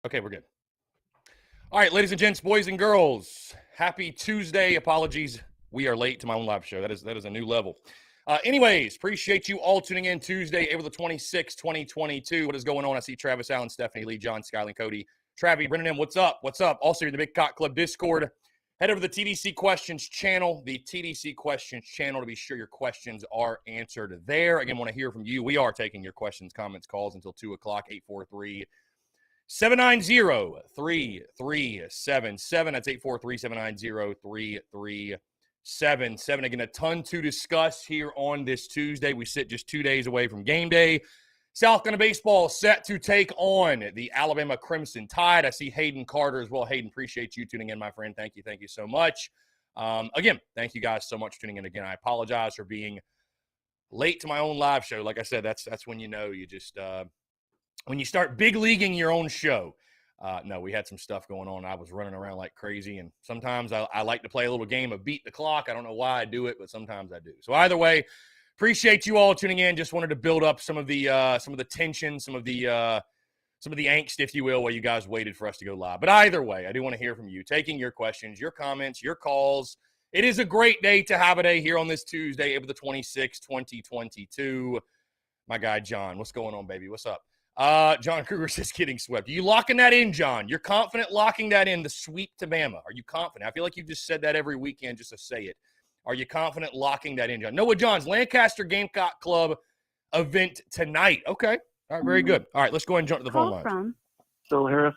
Okay, we're good. All right, ladies and gents, boys and girls, happy Tuesday. Apologies, we are late to my own live show. That is a new level. Anyways, appreciate you all tuning in Tuesday, April the 26th, 2022. What is going on? I see Travis Allen, Stephanie Lee, John, Skyline, Cody, Travi, Brendan M. What's up? What's up? Also, you're in the Big Cock Club Discord. Head over to the TDC Questions channel, to be sure your questions are answered there. Again, want to hear from you. We are taking your questions, comments, calls until 2 o'clock, 843-790-3377. That's 843-790-3377. Again, a ton to discuss here on this Tuesday. We sit just 2 days away from game day. South Carolina baseball set to take on the Alabama Crimson Tide. I see Hayden Carter as well. Hayden, appreciate you tuning in, my friend. Thank you so much. Again, thank you guys so much for tuning in again. I apologize for being late to my own live show. Like I said, that's when you know you just when you start big leaguing your own show. No, we had some stuff going on. I was running around like crazy, and sometimes I like to play a little game of beat the clock. I don't know why I do it, but sometimes I do. So either way, appreciate you all tuning in. Just wanted to build up some of the tension, some of the angst, if you will, while you guys waited for us to go live. But either way, I do want to hear from you, taking your questions, your comments, your calls. It is a great day to have a day here on this Tuesday, April the 26th, 2022. My guy, John, what's going on, baby? What's up? John Kruger says getting swept. Are you locking that in, John? You're confident locking that in, the sweep to Bama? Are you confident? I feel like you just said that every weekend just to say it. Are you confident locking that in, John? Noah John's Lancaster Gamecock Club event tonight. Okay. All right, very good. All right, let's go ahead and jump to the phone line. From Phil Harris.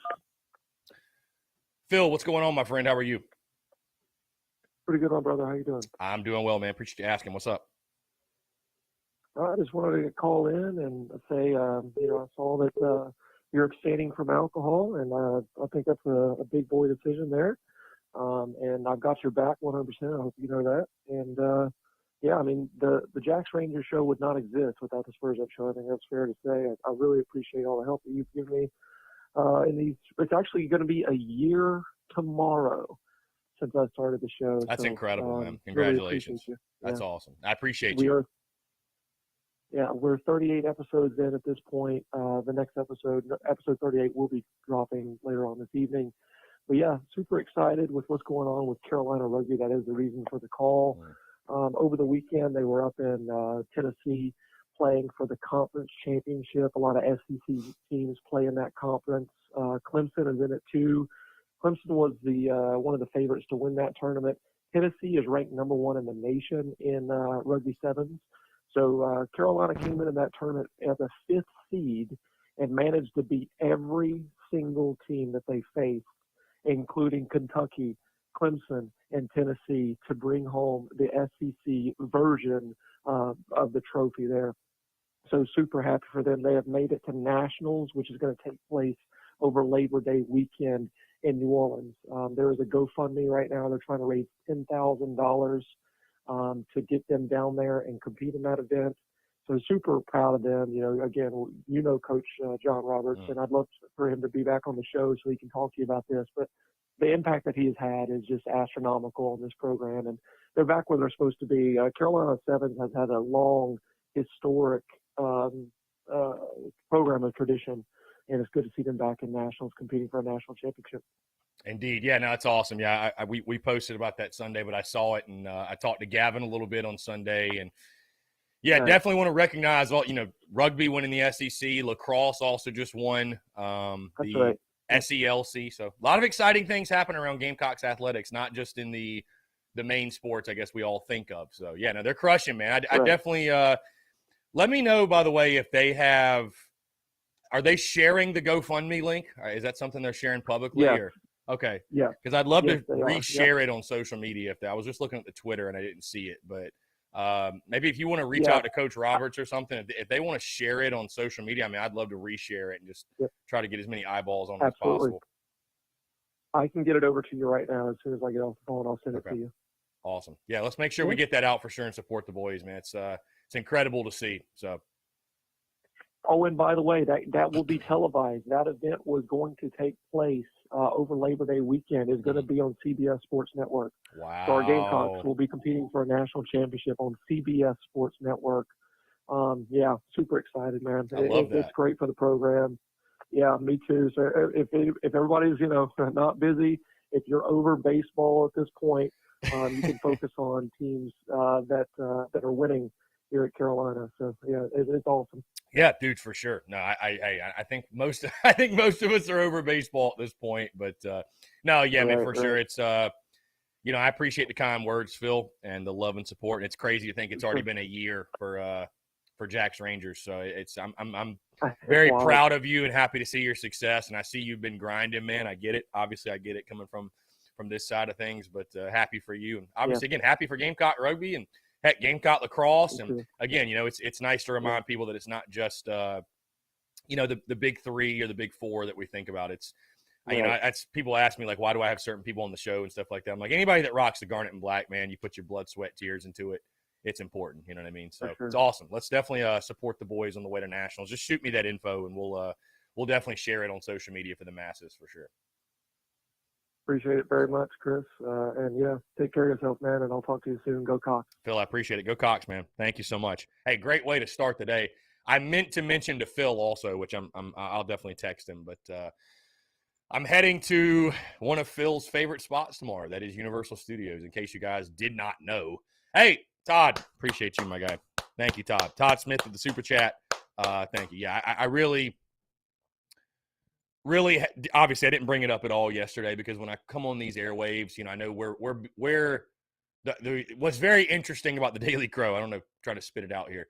Phil, what's going on, my friend? How are you? Pretty good, my brother. How you doing? I'm doing well, man. Appreciate you asking. What's up? I just wanted to call in and say, I saw that you're abstaining from alcohol, and I think that's a big boy decision there. And I've got your back 100%. I hope you know that. And, the Jacks Ranger show would not exist without the Spurs Up show. I think that's fair to say. I really appreciate all the help that you've given me in these. It's actually going to be a year tomorrow since I started the show. That's incredible, man. Congratulations. Really That's awesome. I appreciate you. We're 38 episodes in at this point. The next episode 38, will be dropping later on this evening. But yeah, super excited with what's going on with Carolina rugby. That is the reason for the call. Over the weekend, they were up in Tennessee playing for the conference championship. A lot of SEC teams play in that conference. Clemson is in it too. Clemson was the one of the favorites to win that tournament. Tennessee is ranked number 1 in the nation in rugby sevens. So Carolina came in that tournament as a 5th seed and managed to beat every single team that they faced, including Kentucky, Clemson, and Tennessee, to bring home the SEC version of the trophy there. So super happy for them. They have made it to Nationals, which is going to take place over Labor Day weekend in New Orleans. There is a GoFundMe right now. They're trying to raise $10,000 to get them down there and compete in that event. So super proud of them. Again, Coach John Roberts, and I'd love for him to be back on the show so he can talk to you about this. But the impact that he has had is just astronomical on this program, and they're back where they're supposed to be. Carolina Sevens has had a long, historic program of tradition, and it's good to see them back in nationals competing for a national championship. Indeed. Yeah, no, that's awesome. Yeah, we posted about that Sunday, but I saw it, and I talked to Gavin a little bit on Sunday, and definitely want to recognize all, rugby winning the SEC, lacrosse also just won the SELC. So a lot of exciting things happen around Gamecocks athletics, not just in the main sports, I guess we all think of. So yeah, no, they're crushing, man. I definitely let me know, by the way, if they are they sharing the GoFundMe link? Is that something they're sharing publicly? Yeah. Or? Okay. Yeah. Because I'd love to reshare it on social media. I was just looking at the Twitter and I didn't see it, but maybe if you want to reach out to Coach Roberts or something, if they want to share it on social media, I'd love to reshare it and just try to get as many eyeballs on it as possible. I can get it over to you right now. As soon as I get off the phone, I'll send it to you. Awesome. Yeah, let's make sure we get that out for sure and support the boys, man. It's incredible to see. So. Oh, and by the way, that will be televised. That event was going to take place over Labor Day weekend. Is going to be on CBS Sports Network. Wow. So our Gamecocks will be competing for a national championship on CBS Sports Network. Super excited, man. I love that. It's great for the program. Yeah, me too. So if everybody's not busy, if you're over baseball at this point, you can focus on teams that are winning here at Carolina. So yeah, it's awesome. Yeah, dude, for sure. No, I think most I think most of us are over baseball at this point, but no, yeah, I mean for sure, it's I appreciate the kind words, Phil, and the love and support. And it's crazy to think it's already been a year for Jack's Rangers. So I'm very proud of you and happy to see your success. And I see you've been grinding, man. I get it. Obviously, I get it coming from this side of things, but happy for you. And obviously, again, happy for Gamecock Rugby and heck, Gamecock Lacrosse. And again, it's nice to remind people that it's not just the big three or the big four that we think about. It's that's people ask me like, why do I have certain people on the show and stuff like that? I'm like, anybody that rocks the garnet and black, man, you put your blood, sweat, tears into it. It's important. You know what I mean? So it's awesome. Let's definitely support the boys on the way to nationals. Just shoot me that info and we'll definitely share it on social media for the masses for sure. Appreciate it very much, Chris. And yeah, take care of yourself, man. And I'll talk to you soon. Go Cox. Phil, I appreciate it. Go Cox, man. Thank you so much. Hey, great way to start the day. I meant to mention to Phil also, which I'll definitely text him, but I'm heading to one of Phil's favorite spots tomorrow. That is Universal Studios, in case you guys did not know. Hey, Todd, appreciate you, my guy. Thank you, Todd. Todd Smith with the super chat. Thank you. Yeah, I really, obviously, I didn't bring it up at all yesterday because when I come on these airwaves, I know what's very interesting about the Daily Crow. I don't know, try to spit it out here.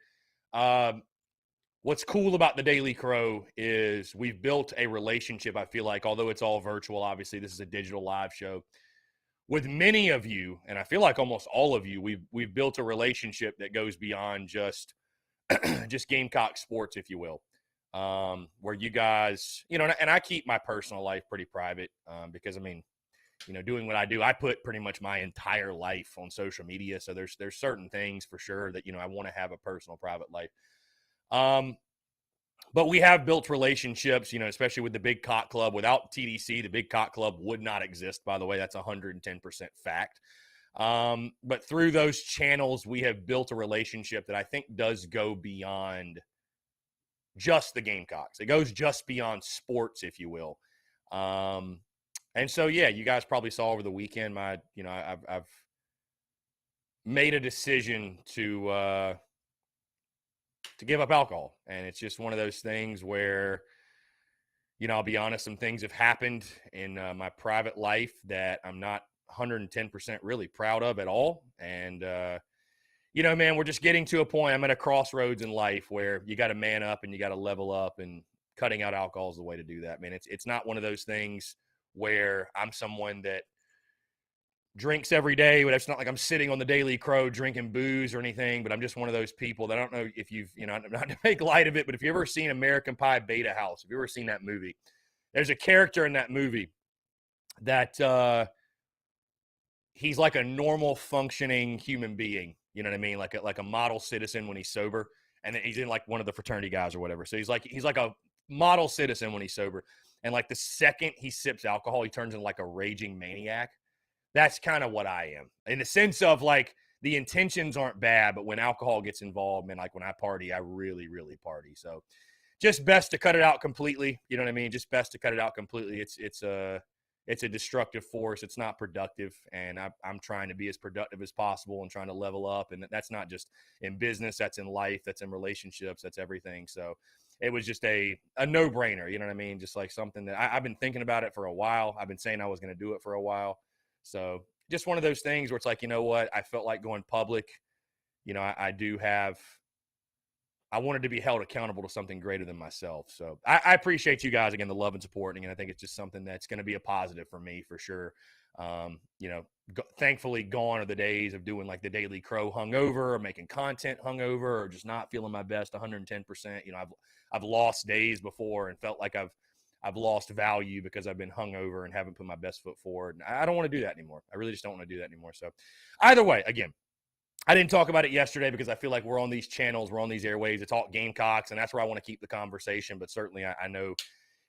What's cool about the Daily Crow is we've built a relationship, I feel like, although it's all virtual, obviously, this is a digital live show. With many of you, and I feel like almost all of you, we've built a relationship that goes beyond just Gamecock sports, if you will, where you guys, and I keep my personal life pretty private because, I mean, doing what I do, I put pretty much my entire life on social media. So there's certain things for sure that, I want to have a personal, private life. But we have built relationships, especially with the Big Cock Club. Without TDC, the Big Cock Club would not exist, by the way. That's 110% fact. But through those channels, we have built a relationship that I think does go beyond just the Gamecocks. It goes just beyond sports, if you will. And so, yeah, you guys probably saw over the weekend, I've made a decision to give up alcohol. And it's just one of those things where, I'll be honest, some things have happened in my private life that I'm not 110% really proud of at all. And, man, we're just getting to a point. I'm at a crossroads in life where you got to man up and you got to level up, and cutting out alcohol is the way to do that. Man, it's not one of those things where I'm someone that drinks every day, but it's not like I'm sitting on the Daily Crow drinking booze or anything, but I'm just one of those people that I don't know if you've, not to make light of it, but if you've ever seen American Pie Beta House, if you've ever seen that movie, there's a character in that movie that he's like a normal functioning human being, you know what I mean? Like a model citizen when he's sober, and then he's in like one of the fraternity guys or whatever. So he's like a model citizen when he's sober. And like the second he sips alcohol, he turns into like a raging maniac. That's kind of what I am, in the sense of like the intentions aren't bad, but when alcohol gets involved, man, like when I party, I really, really party. So just best to cut it out completely. You know what I mean? Just best to cut it out completely. It's a destructive force. It's not productive. And I'm trying to be as productive as possible and trying to level up. And that's not just in business, that's in life, that's in relationships, that's everything. So it was just a no-brainer. You know what I mean? Just like something that I've been thinking about it for a while. I've been saying I was going to do it for a while. So just one of those things where it's like, you know what? I felt like going public. I wanted to be held accountable to something greater than myself. So I appreciate you guys, again, the love and support. And again, I think it's just something that's going to be a positive for me for sure. Thankfully gone are the days of doing like the Daily Crow hungover or making content hungover or just not feeling my best 110%. I've lost days before and felt like I've lost value because I've been hungover and haven't put my best foot forward. And I don't want to do that anymore. I really just don't want to do that anymore. So either way, again, I didn't talk about it yesterday because I feel like we're on these channels, we're on these airwaves. It's all Gamecocks, and that's where I want to keep the conversation. But certainly I know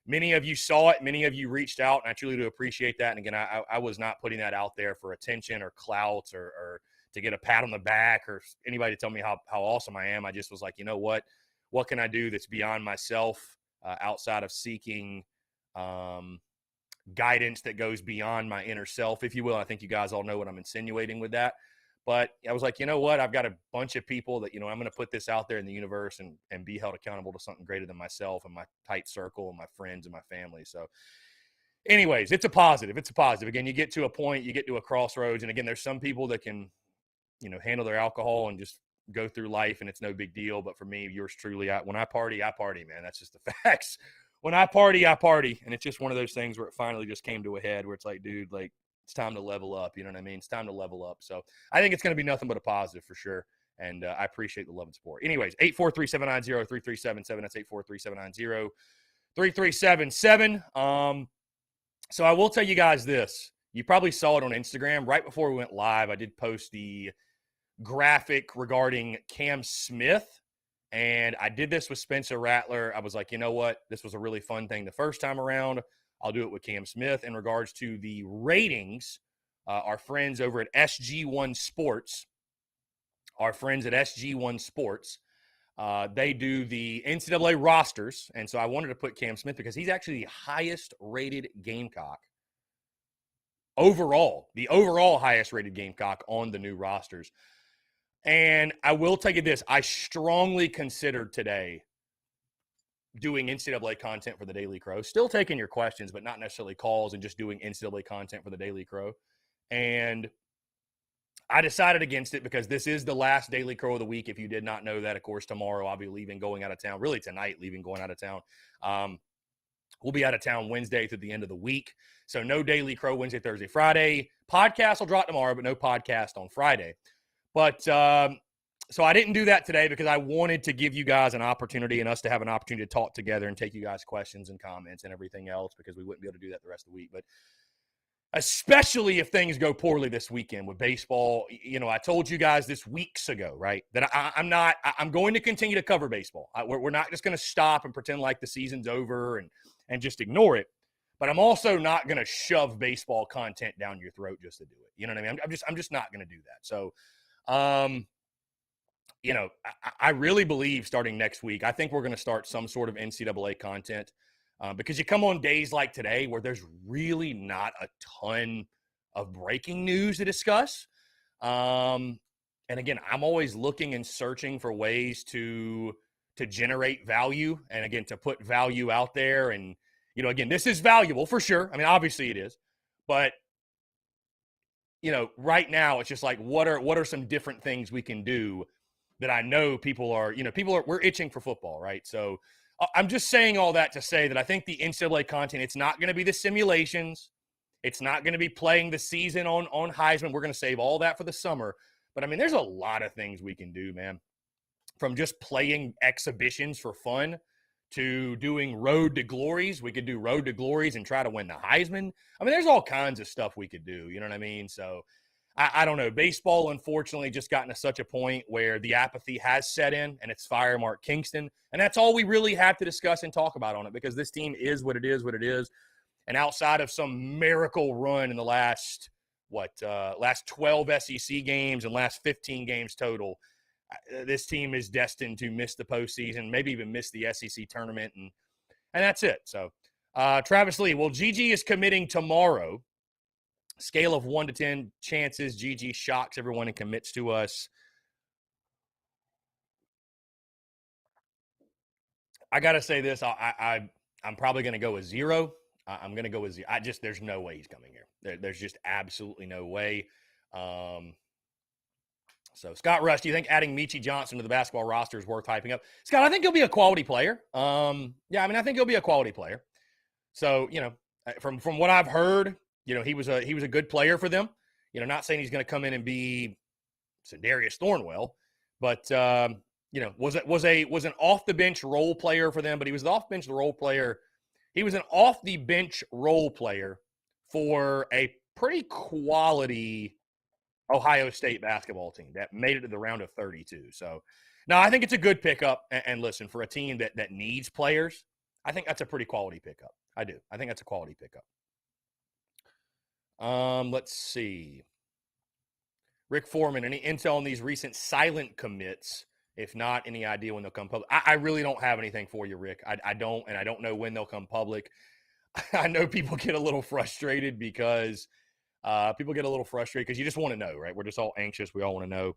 many of you saw it. Many of you reached out, and I truly do appreciate that. And again, I was not putting that out there for attention or clout or to get a pat on the back or anybody to tell me how awesome I am. I just was like, you know what? What can I do that's beyond myself? outside of seeking guidance that goes beyond my inner self, if you will. I think you guys all know what I'm insinuating with that. But I was like, you know what? I've got a bunch of people that, I'm going to put this out there in the universe and be held accountable to something greater than myself and my tight circle and my friends and my family. So anyways, it's a positive. It's a positive. Again, you get to a point, you get to a crossroads. And again, there's some people that can, handle their alcohol and just go through life and it's no big deal. But for me, yours truly, when I party, man. That's just the facts. When I party. And it's just one of those things where it finally just came to a head where it's like, dude, like, it's time to level up. You know what I mean? It's time to level up. So I think it's going to be nothing but a positive for sure. And I appreciate the love and support. Anyways, 843-790-3377. That's 843-790-3377. So I will tell you guys this. You probably saw it on Instagram. Right before we went live, I did post the graphic regarding Cam Smith. And I did this with Spencer Rattler. I was like, you know what? This was a really fun thing the first time around. I'll do it with Cam Smith. In regards to the ratings, our friends over at SG1 Sports, they do the NCAA rosters. And so I wanted to put Cam Smith because he's actually the highest rated Gamecock overall, the overall highest rated Gamecock on the new rosters. And I will tell you this, I strongly considered today doing NCAA content for the Daily Crow, still taking your questions, but not necessarily calls, and just doing NCAA content for the Daily Crow. And I decided against it because this is the last Daily Crow of the week. If you did not know that, of course, tomorrow I'll be leaving, going out of town, really tonight, going out of town. We'll be out of town Wednesday through the end of the week. So no Daily Crow Wednesday, Thursday, Friday. Podcast will drop tomorrow, but no podcast on Friday. But so I didn't do that today because I wanted to give you guys an opportunity and us to have an opportunity to talk together and take you guys questions and comments and everything else, because we wouldn't be able to do that the rest of the week. But especially if things go poorly this weekend with baseball, I told you guys this weeks ago, right, that I'm going to continue to cover baseball. We're not just going to stop and pretend like the season's over and just ignore it. But I'm also not going to shove baseball content down your throat just to do it. You know what I mean? I'm just not going to do that. So, I really believe starting next week, I think we're going to start some sort of NCAA content because you come on days like today where there's really not a ton of breaking news to discuss. And again, I'm always looking and searching for ways to generate value and, again, to put value out there. And, again, this is valuable for sure. I mean, obviously it is. But, right now it's just like, what are some different things we can do that I know we're itching for football, right? So I'm just saying all that to say that I think the NCAA content, it's not going to be the simulations. It's not going to be playing the season on Heisman. We're going to save all that for the summer. But, I mean, there's a lot of things we can do, man, from just playing exhibitions for fun to doing road to glories. We could do road to glories and try to win the Heisman. I mean, there's all kinds of stuff we could do. You know what I mean? So I don't know. Baseball, unfortunately, just gotten to such a point where the apathy has set in, and it's fire Mark Kingston. And that's all we really have to discuss and talk about on it, because this team is what it is. And outside of some miracle run in the last 12 SEC games and last 15 games total, this team is destined to miss the postseason, maybe even miss the SEC tournament. And that's it. So Travis Lee, well, Gigi is committing tomorrow. Scale of 1 to 10 chances, Gigi shocks everyone and commits to us. I got to say this. I'm probably going to go with 0. I'm going to go with 0. There's no way he's coming here. There's just absolutely no way. So, Scott Rush, do you think adding Meechie Johnson to the basketball roster is worth hyping up? Scott, I think he'll be a quality player. I think he'll be a quality player. So, from what I've heard, he was a good player for them. Not saying he's going to come in and be Darius Thornwell, but was an off the bench role player for them. But he was an off bench role player. He was an off the bench role player for a pretty quality Ohio State basketball team that made it to the round of 32. So, no, I think it's a good pickup. And listen, for a team that needs players, I think that's a pretty quality pickup. I do. I think that's a quality pickup. Let's see. Rick Foreman, any intel on these recent silent commits If not, any idea when they'll come public? I really don't have anything for you, Rick. I don't, and I don't know when they'll come public. I know people get a little frustrated because you just want to know, right? We're just all anxious. We all want to know.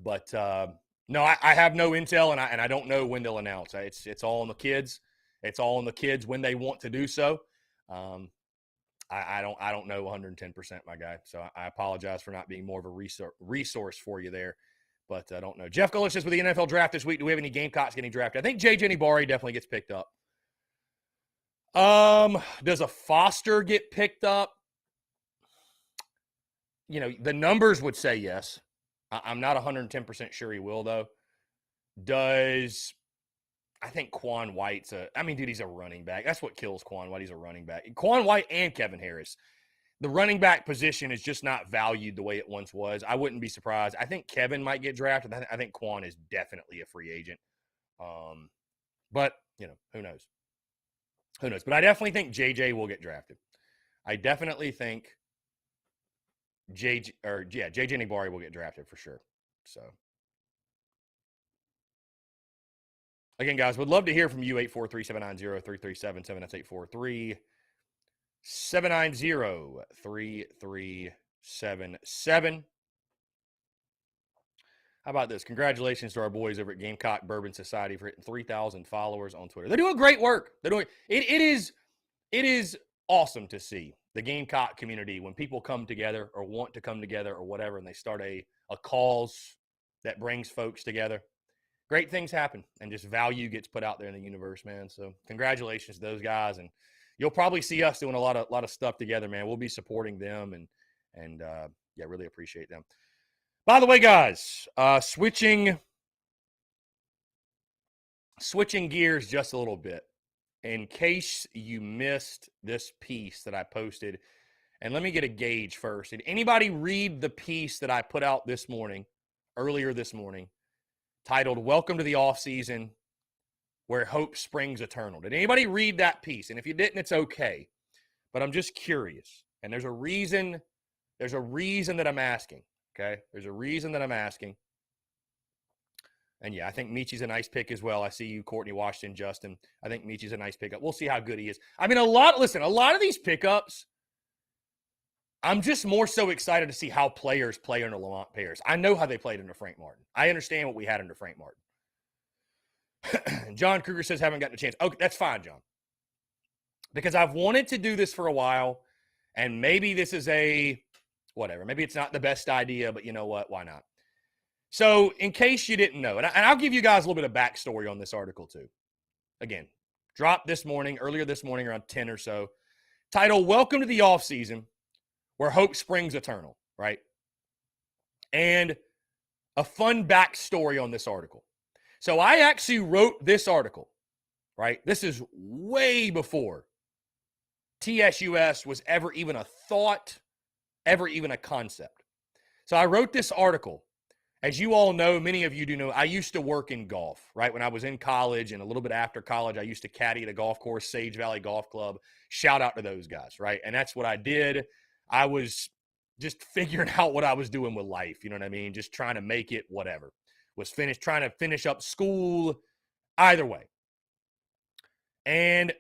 But no, I have no intel, and I don't know when they'll announce. It's all on the kids. It's all on the kids when they want to do so. I don't know 110%, my guy. So I apologize for not being more of a resource for you there. But I don't know. Jeff Gullish says, with the NFL draft this week, do we have any Gamecocks getting drafted? I think J.J. Nibari definitely gets picked up. Does a Foster get picked up? You know, the numbers would say yes. I'm not 110% sure he will, though. I think Quan White's dude, he's a running back. That's what kills Quan White. He's a running back. Quan White and Kevin Harris. The running back position is just not valued the way it once was. I wouldn't be surprised. I think Kevin might get drafted. I think Quan is definitely a free agent. But, you know, who knows? Who knows? But I definitely think JJ will get drafted. I definitely think JJ Nibari will get drafted for sure. So, again, guys, would love to hear from you. 843-790-3377. That's 843-790-3377. How about this? Congratulations to our boys over at Gamecock Bourbon Society for hitting 3,000 followers on Twitter. They're doing great work. It is awesome to see the Gamecock community when people come together or want to come together or whatever, and they start a cause that brings folks together. Great things happen, and just value gets put out there in the universe, man. So congratulations to those guys, and you'll probably see us doing a lot of stuff together, man. We'll be supporting them, and really appreciate them. By the way, guys, switching gears just a little bit, in case you missed this piece that I posted, and let me get a gauge first. Did anybody read the piece that I put out earlier this morning, titled "Welcome to the Offseason, Where Hope Springs Eternal"? Did anybody read that piece? And if you didn't, it's okay. But I'm just curious. And there's a reason that I'm asking. Okay? There's a reason that I'm asking. And yeah, I think Michi's a nice pick as well. I see you, Courtney Washington, Justin. I think Michi's a nice pickup. We'll see how good he is. I mean, a lot of these pickups, I'm just more so excited to see how players play under Lamont Paris. I know how they played under Frank Martin. I understand what we had under Frank Martin. John Kruger says, haven't gotten a chance. Okay, that's fine, John. Because I've wanted to do this for a while, and maybe this is whatever. Maybe it's not the best idea, but you know what? Why not? So in case you didn't know, and I'll give you guys a little bit of backstory on this article too. Again, dropped earlier this morning around 10 or so. Title, "Welcome to the Offseason, Where Hope Springs Eternal," right? And a fun backstory on this article. So I actually wrote this article, right? This is way before TSUS was ever even a thought, ever even a concept. So I wrote this article. As you all know, many of you do know, I used to work in golf, right? When I was in college and a little bit after college, I used to caddy at a golf course, Sage Valley Golf Club. Shout out to those guys, right? And that's what I did. I was just figuring out what I was doing with life. You know what I mean? Just trying to make it whatever. Trying to finish up school, either way. And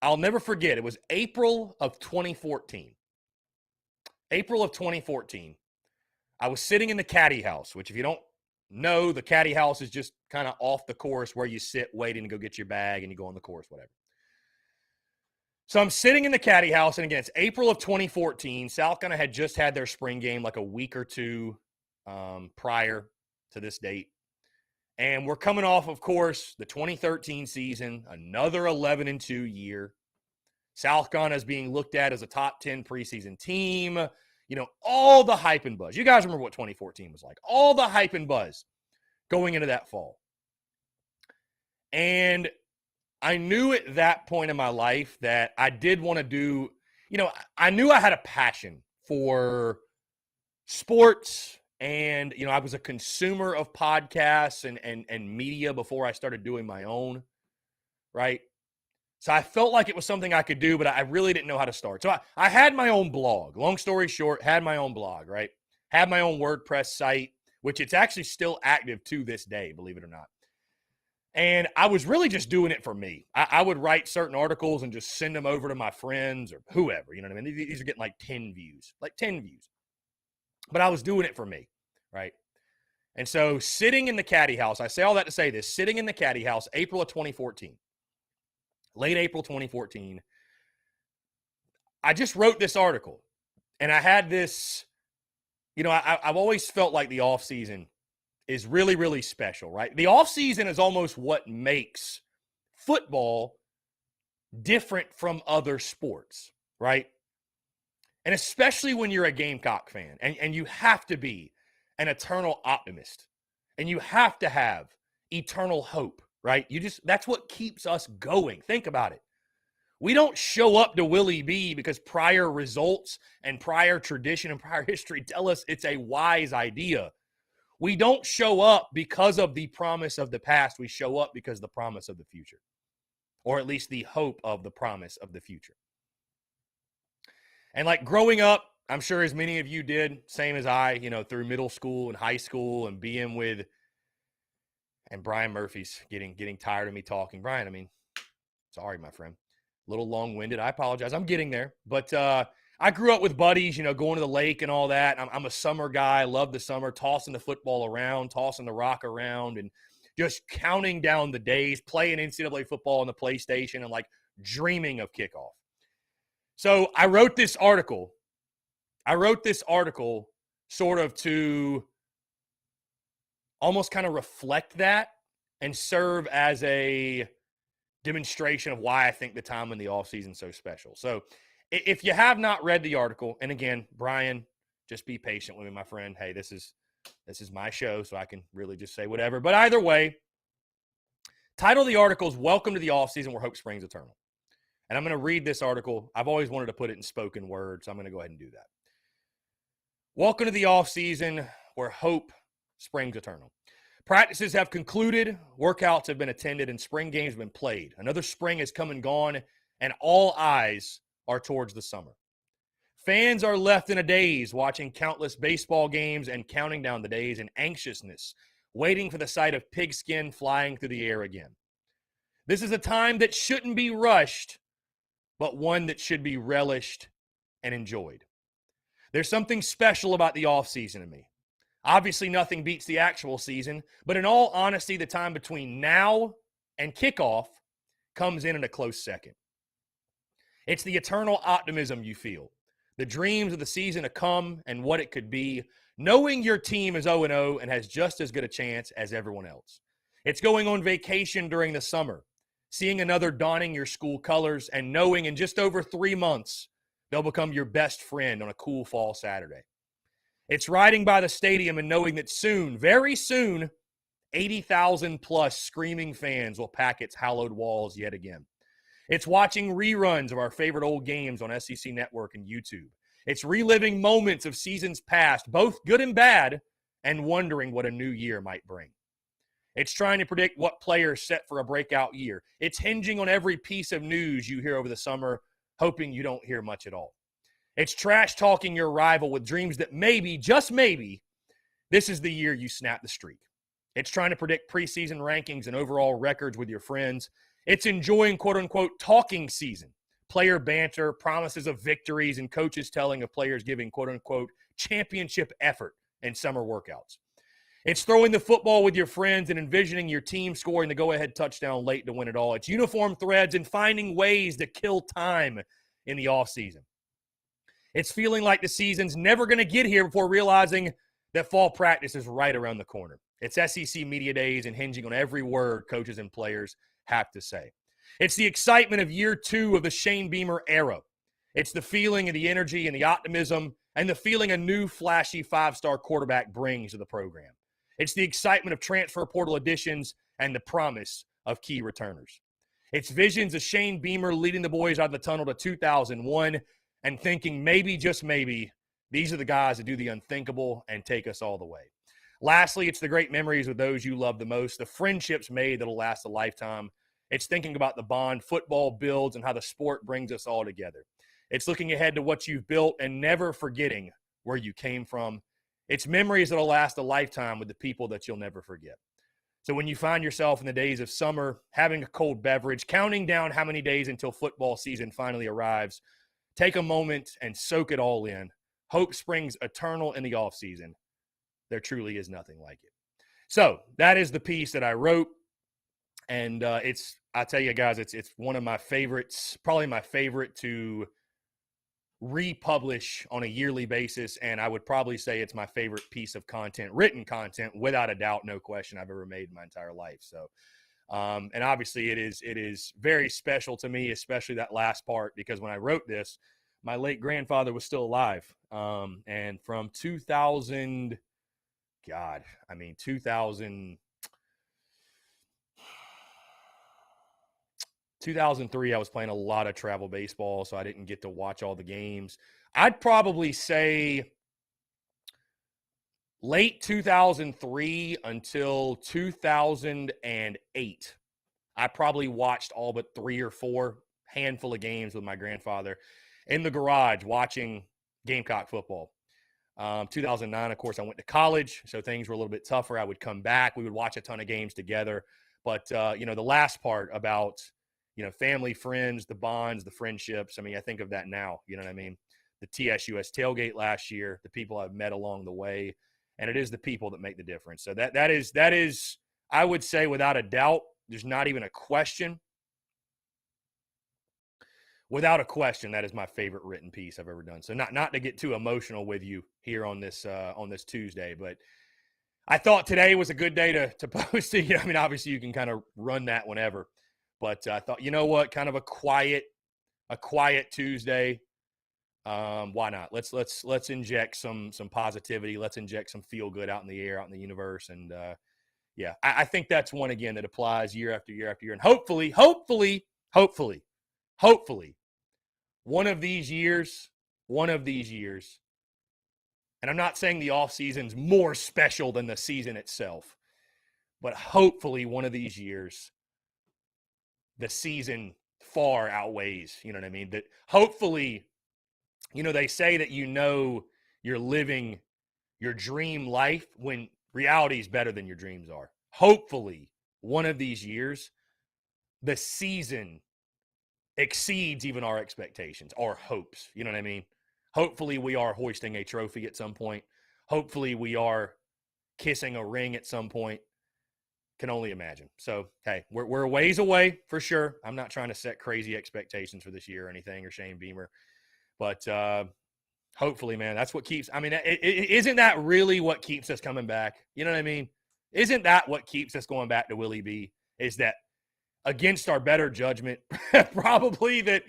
I'll never forget, it was April of 2014. April of 2014. I was sitting in the caddy house, which if you don't know, the caddy house is just kind of off the course where you sit waiting to go get your bag and you go on the course, whatever. So I'm sitting in the caddy house, and again, it's April of 2014. South Carolina had just had their spring game like a week or two prior to this date. And we're coming off, of course, the 2013 season, another 11-2 year. South Carolina is being looked at as a top 10 preseason team. You know, all the hype and buzz. You guys remember what 2014 was like. All the hype and buzz going into that fall. And I knew at that point in my life that I did want to do, I knew I had a passion for sports, and, I was a consumer of podcasts and media before I started doing my own, right? So I felt like it was something I could do, but I really didn't know how to start. So I had my own blog. Long story short, had my own blog, right? Had my own WordPress site. which it's actually still active to this day, believe it or not. And I was really just doing it for me. I would write certain articles and just send them over to my friends or whoever. You know what I mean? These are getting like 10 views. But I was doing it for me, right? And so sitting in the caddy house, I say all that to say this, sitting in the caddy house, April of 2014, late April 2014, I just wrote this article. And I had this, I've always felt like the offseason is really, really special, right? The offseason is almost what makes football different from other sports, right? And especially when you're a Gamecock fan and you have to be an eternal optimist and you have to have eternal hope, right? That's what keeps us going. Think about it. We don't show up to Willie B because prior results and prior tradition and prior history tell us it's a wise idea. We don't show up because of the promise of the past. We show up because of the promise of the future, or at least the hope of the promise of the future. And like growing up, I'm sure as many of you did, same as I, through middle school and high school and being with, and Brian Murphy's getting tired of me talking. Brian, sorry, my friend. A little long-winded. I apologize. I'm getting there. But I grew up with buddies, going to the lake and all that. I'm a summer guy. I love the summer, tossing the football around, tossing the rock around, and just counting down the days, playing NCAA football on the PlayStation and like dreaming of kickoff. So I wrote this article sort of to almost kind of reflect that and serve as a demonstration of why I think the time in the offseason is so special. So if you have not read the article, and again, Brian, just be patient with me, my friend. Hey, this is my show, so I can really just say whatever. But either way, title of the article is Welcome to the Offseason Where Hope Springs Eternal. And I'm going to read this article. I've always wanted to put it in spoken word, so I'm going to go ahead and do that. Welcome to the offseason where hope springs eternal. Practices have concluded, workouts have been attended, and spring games have been played. Another spring has come and gone, and all eyes are towards the summer. Fans are left in a daze, watching countless baseball games and counting down the days in anxiousness, waiting for the sight of pigskin flying through the air again. This is a time that shouldn't be rushed, but one that should be relished and enjoyed. There's something special about the offseason to me. Obviously, nothing beats the actual season, but in all honesty, the time between now and kickoff comes in a close second. It's the eternal optimism you feel, the dreams of the season to come and what it could be, knowing your team is 0-0 and has just as good a chance as everyone else. It's going on vacation during the summer, seeing another donning your school colors, and knowing in just over 3 months, they'll become your best friend on a cool fall Saturday. It's riding by the stadium and knowing that soon, very soon, 80,000 plus screaming fans will pack its hallowed walls yet again. It's watching reruns of our favorite old games on SEC Network and YouTube. It's reliving moments of seasons past, both good and bad, and wondering what a new year might bring. It's trying to predict what players set for a breakout year. It's hinging on every piece of news you hear over the summer, hoping you don't hear much at all. It's trash talking your rival with dreams that maybe, just maybe, this is the year you snap the streak. It's trying to predict preseason rankings and overall records with your friends. It's enjoying, quote-unquote, talking season, player banter, promises of victories, and coaches telling of players giving, quote-unquote, championship effort in summer workouts. It's throwing the football with your friends and envisioning your team scoring the go-ahead touchdown late to win it all. It's uniform threads and finding ways to kill time in the offseason. It's feeling like the season's never going to get here before realizing that fall practice is right around the corner. It's SEC media days and hinging on every word coaches and players have to say. It's the excitement of year 2 of the Shane Beamer era. It's the feeling and the energy and the optimism and the feeling a new flashy 5-star quarterback brings to the program. It's the excitement of transfer portal additions and the promise of key returners. It's visions of Shane Beamer leading the boys out of the tunnel to 2001 and thinking maybe, just maybe, these are the guys that do the unthinkable and take us all the way. Lastly, it's the great memories with those you love the most, the friendships made that'll last a lifetime. It's thinking about the bond football builds and how the sport brings us all together. It's looking ahead to what you've built and never forgetting where you came from. It's memories that'll last a lifetime with the people that you'll never forget. So when you find yourself in the days of summer, having a cold beverage, counting down how many days until football season finally arrives, take a moment and soak it all in. Hope springs eternal in the offseason. There truly is nothing like it. So that is the piece that I wrote. And I tell you guys, it's one of my favorites, probably my favorite to republish on a yearly basis. And I would probably say it's my favorite piece of content, written content, without a doubt, no question, I've ever made in my entire life. So, and obviously it is very special to me, especially that last part, because when I wrote this, my late grandfather was still alive. And from 2000, 2003, I was playing a lot of travel baseball, so I didn't get to watch all the games. I'd probably say late 2003 until 2008. I probably watched all but 3 or 4 handful of games with my grandfather in the garage watching Gamecock football. 2009, of course, I went to college, so things were a little bit tougher. I would come back. We would watch a ton of games together. But, the last part about family, friends, the bonds, the friendships. I mean, I think of that now, you know what I mean? The TSUS tailgate last year, the people I've met along the way, and it is the people that make the difference. So that is, I would say without a doubt, there's not even a question. Without a question, that is my favorite written piece I've ever done. So not to get too emotional with you here on this Tuesday, but I thought today was a good day to post it. I mean, obviously you can kind of run that whenever. But I thought, you know what, kind of a quiet Tuesday. Why not? Let's inject some positivity. Let's inject some feel good out in the air, out in the universe. And I think that's one again that applies year after year after year. And hopefully, one of these years, and I'm not saying the off season's more special than the season itself, but hopefully one of these years, the season far outweighs, you know what I mean? That hopefully, they say that you're living your dream life when reality is better than your dreams are. Hopefully, one of these years, the season exceeds even our expectations, our hopes, you know what I mean? Hopefully, we are hoisting a trophy at some point. Hopefully, we are kissing a ring at some point. Can only imagine. So, hey, we're a ways away for sure. I'm not trying to set crazy expectations for this year or anything, or Shane Beamer. But hopefully, man, that's what keeps – I mean, isn't that really what keeps us coming back? You know what I mean? Isn't that what keeps us going back to Willie B? Is that against our better judgment, probably that,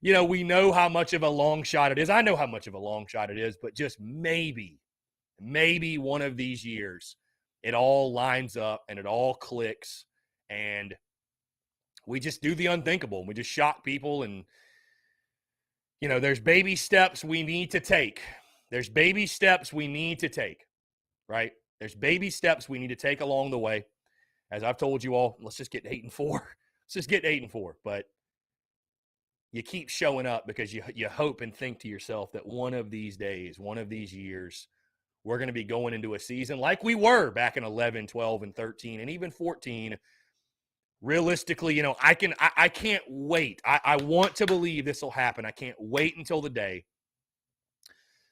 we know how much of a long shot it is. I know how much of a long shot it is, but just maybe one of these years – it all lines up and it all clicks and we just do the unthinkable. We just shock people and, there's baby steps we need to take. Right? There's baby steps we need to take along the way. As I've told you all, let's just get 8-4. But you keep showing up because you hope and think to yourself that one of these days, one of these years, we're going to be going into a season like we were back in 11, 12, and 13, and even 14. Realistically, I can't wait. I want to believe this will happen. I can't wait until the day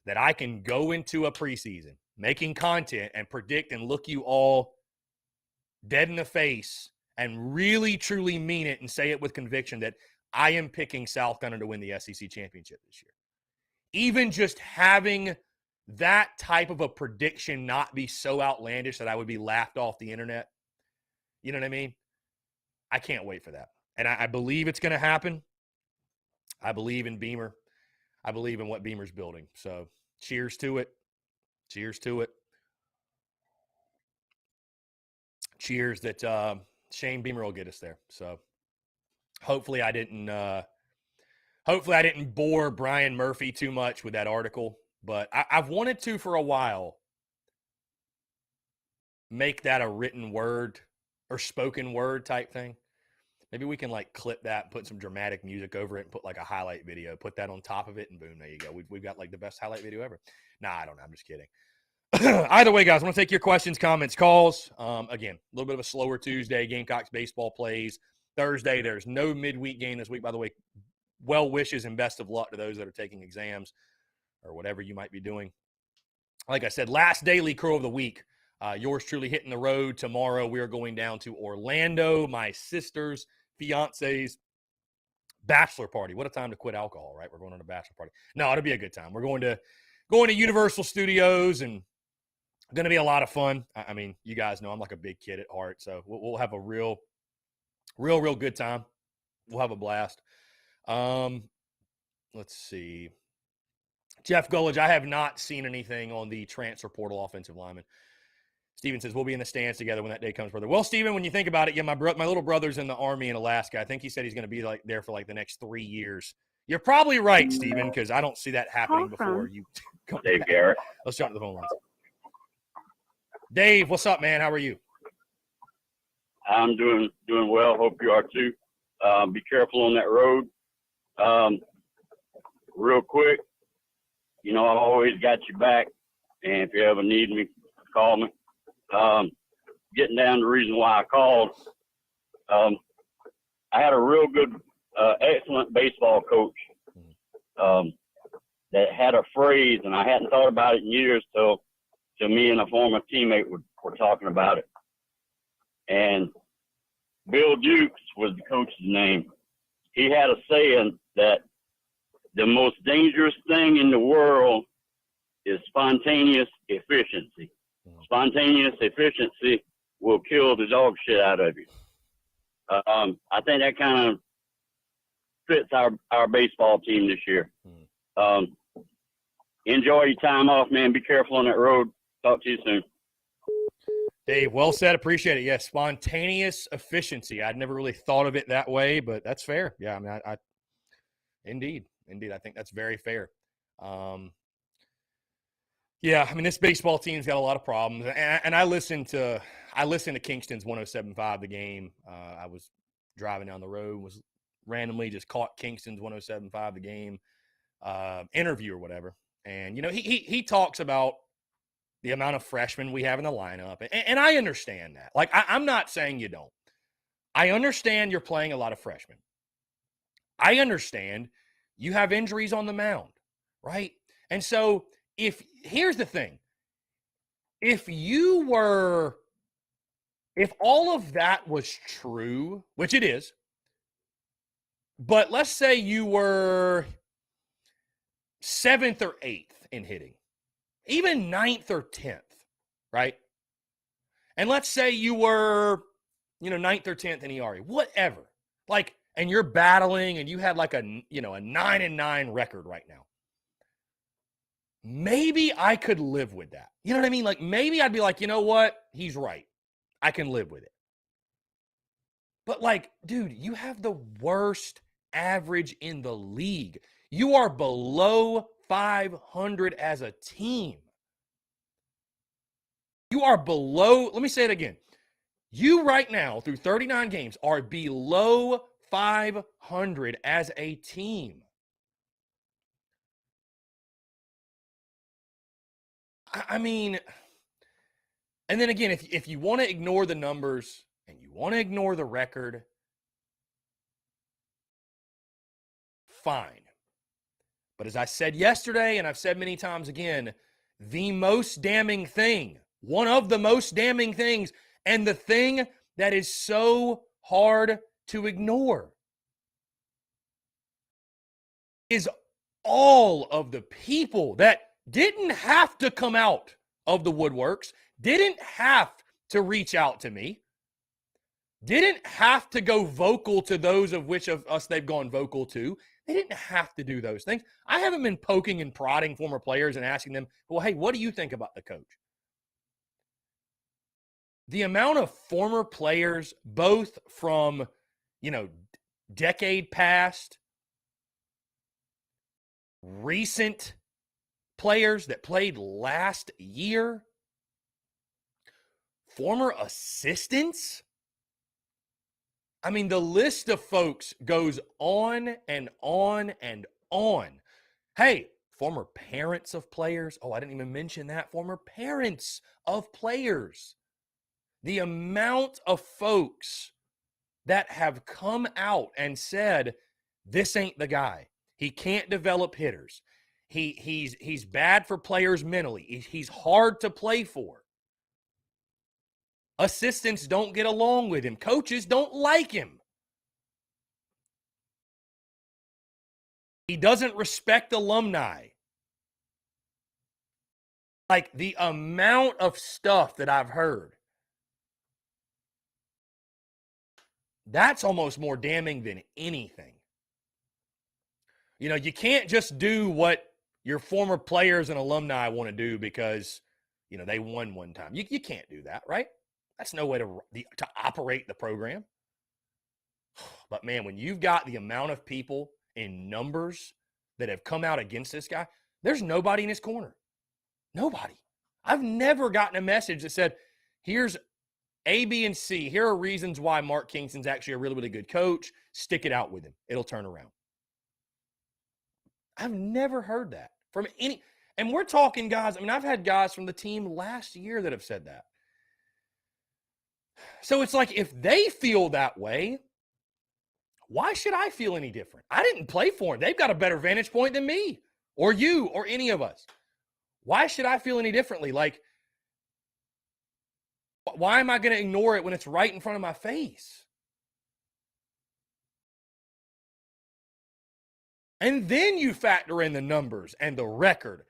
that I can go into a preseason making content and predict and look you all dead in the face and really, truly mean it and say it with conviction that I am picking South Gunner to win the SEC championship this year. Even just having that type of a prediction not be so outlandish that I would be laughed off the internet. You know what I mean? I can't wait for that. And I believe it's going to happen. I believe in Beamer. I believe in what Beamer's building. So cheers to it. Cheers that Shane Beamer will get us there. So hopefully I didn't bore Brian Murphy too much with that article. But I've wanted to for a while make that a written word or spoken word type thing. Maybe we can clip that, put some dramatic music over it and put a highlight video, put that on top of it and boom, there you go. We've got the best highlight video ever. Nah, I don't know. I'm just kidding. Either way, guys, I want to take your questions, comments, calls. Again, a little bit of a slower Tuesday. Gamecocks baseball plays Thursday. There's no midweek game this week. By the way, well wishes and best of luck to those that are taking exams or whatever you might be doing. Like I said, last Daily Crow of the week. Yours truly hitting the road tomorrow. We are going down to Orlando, my sister's fiance's bachelor party. What a time to quit alcohol, right? We're going on a bachelor party. No, it'll be a good time. We're going to Universal Studios, and going to be a lot of fun. I mean, you guys know I'm like a big kid at heart, so we'll have a real good time. We'll have a blast. Let's see. Jeff Gullidge, I have not seen anything on the transfer portal offensive lineman. Steven says, we'll be in the stands together when that day comes, brother. Well, Steven, when you think about it, yeah, my little brother's in the Army in Alaska. I think he said he's going to be like there for like the next 3 years. You're probably right, Steven, because I don't see that happening before you come Dave back. Garrett. Let's jump to the phone lines. Dave, what's up, man? How are you? I'm doing well. Hope you are too. Be careful on that road. Real quick, you know, I always got your back, and if you ever need me, call me. Getting down to the reason why I called, I had a real good, excellent baseball coach that had a phrase, and I hadn't thought about it in years till me and a former teammate were talking about it. And Bill Dukes was the coach's name. He had a saying that the most dangerous thing in the world is spontaneous efficiency. Spontaneous efficiency will kill the dog shit out of you. I think that kind of fits our baseball team this year. Enjoy your time off, man. Be careful on that road. Talk to you soon. Dave, well said. Appreciate it. Yes, spontaneous efficiency. I'd never really thought of it that way, but that's fair. Yeah, I mean, I indeed. I think that's very fair. Yeah, I mean, this baseball team's got a lot of problems, and I listened to Kingston's 107.5 the game. I was driving down the road, was randomly just caught Kingston's 107.5 the game interview or whatever, and you know, he talks about the amount of freshmen we have in the lineup. And I understand that. Like, I'm not saying you don't. I understand you're playing a lot of freshmen. I understand you have injuries on the mound, right? And so here's the thing. If all of that was true, which it is, but let's say you were 7th or 8th in hitting, even 9th or 10th, right? And let's say you were, 9th or 10th in ERA, whatever. Like, and you're battling and you had like a 9-9 record right now. Maybe I could live with that. You know what I mean? Like, maybe I'd be like, you know what? He's right. I can live with it. But like, dude, you have the worst average in the league. You are below 500 as a team. You are below, let me say it again. You right now, through 39 games, are below 500 as a team. I mean, and then again, if you want to ignore the numbers and you want to ignore the record, fine. But as I said yesterday, and I've said many times again, the most damning thing, one of the most damning things, and the thing that is so hard to ignore is all of the people that didn't have to come out of the woodworks, didn't have to reach out to me, didn't have to go vocal to those of which of us they've gone vocal to. They didn't have to do those things. I haven't been poking and prodding former players and asking them, well, hey, what do you think about the coach? The amount of former players, both from, decade past, recent players that played last year, former assistants. I mean, the list of folks goes on and on and on. Hey, former parents of players. Oh, I didn't even mention that. Former parents of players. The amount of folks that have come out and said, this ain't the guy. He can't develop hitters. He's bad for players mentally. He's hard to play for. Assistants don't get along with him. Coaches don't like him. He doesn't respect alumni. Like, the amount of stuff that I've heard, that's almost more damning than anything. You know, you can't just do what your former players and alumni want to do because, you know, they won one time. You can't do that, right? That's no way to operate the program. But, man, when you've got the amount of people in numbers that have come out against this guy, there's nobody in his corner. Nobody. I've never gotten a message that said, here's A, B, and C. Here are reasons why Mark Kingston's actually a really, really good coach. Stick it out with him. It'll turn around. I've never heard that from any. And we're talking guys. I mean, I've had guys from the team last year that have said that. So it's like, if they feel that way, why should I feel any different? I didn't play for them. They've got a better vantage point than me or you or any of us. Why should I feel any differently? Like, why am I going to ignore it when it's right in front of my face? And then you factor in the numbers and the record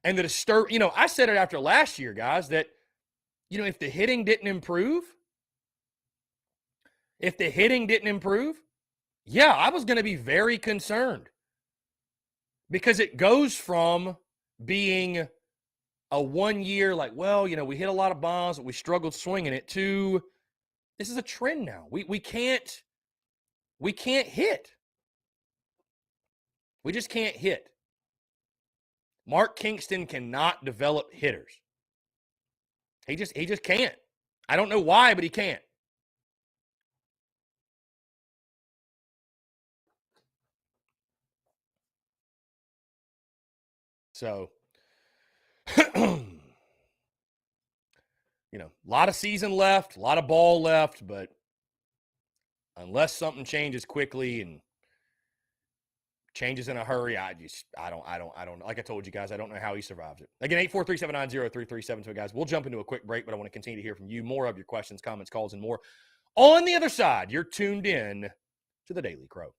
and the disturb. You know, I said it after last year, guys, that, you know, if the hitting didn't improve, yeah, I was going to be very concerned, because it goes from being a 1 year, like, well, you know, we hit a lot of bombs, but we struggled swinging it, to this is a trend now. We can't hit. We just can't hit. Mark Kingston cannot develop hitters. He just can't. I don't know why, but he can't. So, you know, a lot of season left, a lot of ball left, but unless something changes quickly and changes in a hurry, I don't, like I told you guys, I don't know how he survives it. Again, 843-790-3372, guys. We'll jump into a quick break, but I want to continue to hear from you, more of your questions, comments, calls, and more. On the other side, you're tuned in to the Daily Crow.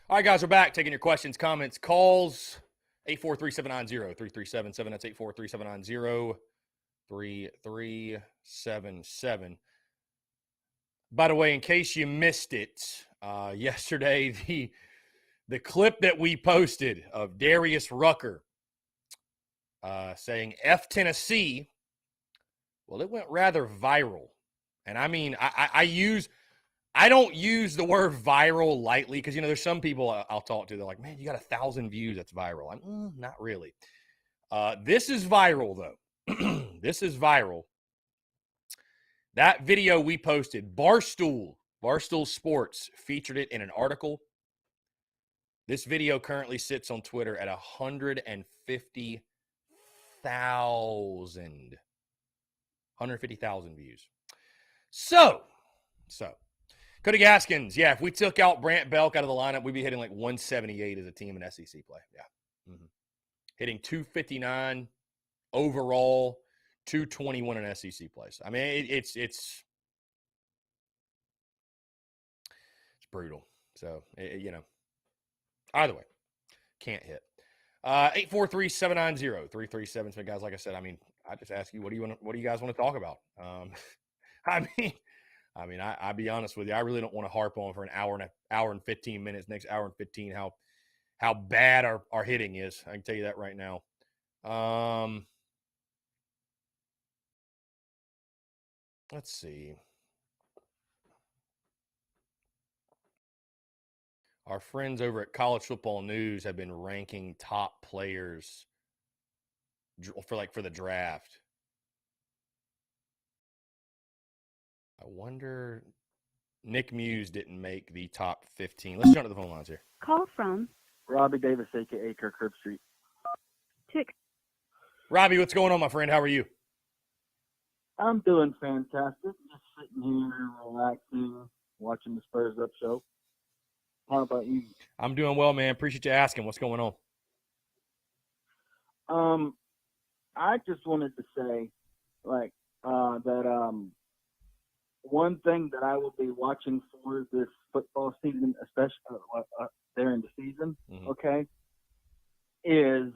All right, guys, we're back taking your questions, comments, calls. 843-790-3377. That's 843-790-3377. By the way, in case you missed it, yesterday, the clip that we posted of Darius Rucker saying F Tennessee, well, it went rather viral. And I mean, I don't use the word viral lightly because, there's some people I'll talk to. They're like, man, you got 1,000 views. That's viral. I'm not really. This is viral, though. This is viral. That video we posted, Barstool Sports featured it in an article. This video currently sits on Twitter at 150,000 views. So. Cody Gaskins, yeah, if we took out Brant Belk out of the lineup, we'd be hitting like 178 as a team in SEC play. Yeah. Mm-hmm. Hitting 259 overall, 221 in SEC plays. I mean, it's brutal. So, either way, can't hit. 843-790-3377. Guys, like I said, I mean, I just ask you, what do you guys want to talk about? I'll be honest with you. I really don't want to harp on for an hour and 15 minutes, next hour and 15, how bad our hitting is. I can tell you that right now. Let's see. Our friends over at College Football News have been ranking top players for the draft. I wonder, Nick Muse didn't make the top 15. Let's jump to the phone lines here. Call from Robbie Davis, a.k.a. Kirk Street. Robbie, what's going on, my friend? How are you? I'm doing fantastic. Just sitting here, relaxing, watching the Spurs Up show. How about you? I'm doing well, man. Appreciate you asking. What's going on? I just wanted to say, that one thing that I will be watching for this football season, especially during the season, mm-hmm. okay, is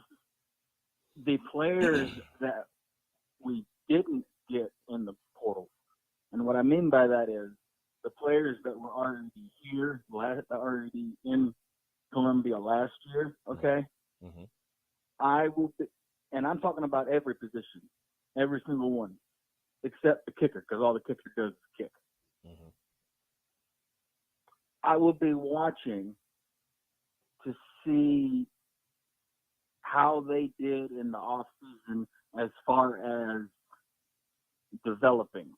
the players that we didn't get in the portal. And what I mean by that is the players that were already here, already in Columbia last year, okay? Mm-hmm. I will be, and I'm talking about every position, every single one, except the kicker, because all the kicker does is kick. Mm-hmm. I will be watching to see how they did in the offseason as far as developing.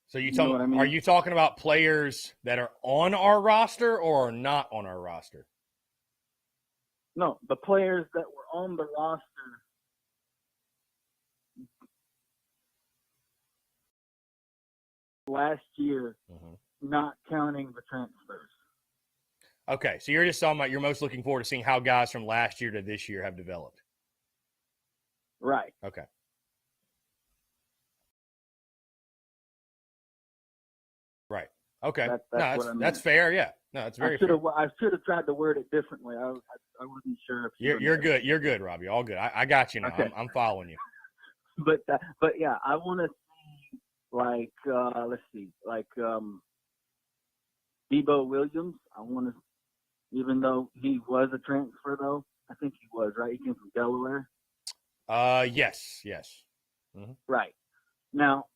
So you know what I mean? Are you talking about players that are on our roster or are not on our roster? No, the players that were on the roster last year, mm-hmm. not counting the transfers. Okay, so you're just talking about you're most looking forward to seeing how guys from last year to this year have developed. Right. Okay. Right. Okay. That's fair. Yeah. No, that's very fair. I should have tried to word it differently. I wasn't sure if you're good. You're good, Robbie. All good. I got you now. Okay. I'm following you. But yeah, I want to see let's see, Debo Williams. I want to, even though he was a transfer though, I think he was, right? He came from Delaware. Yes. Mm-hmm. Right. Now,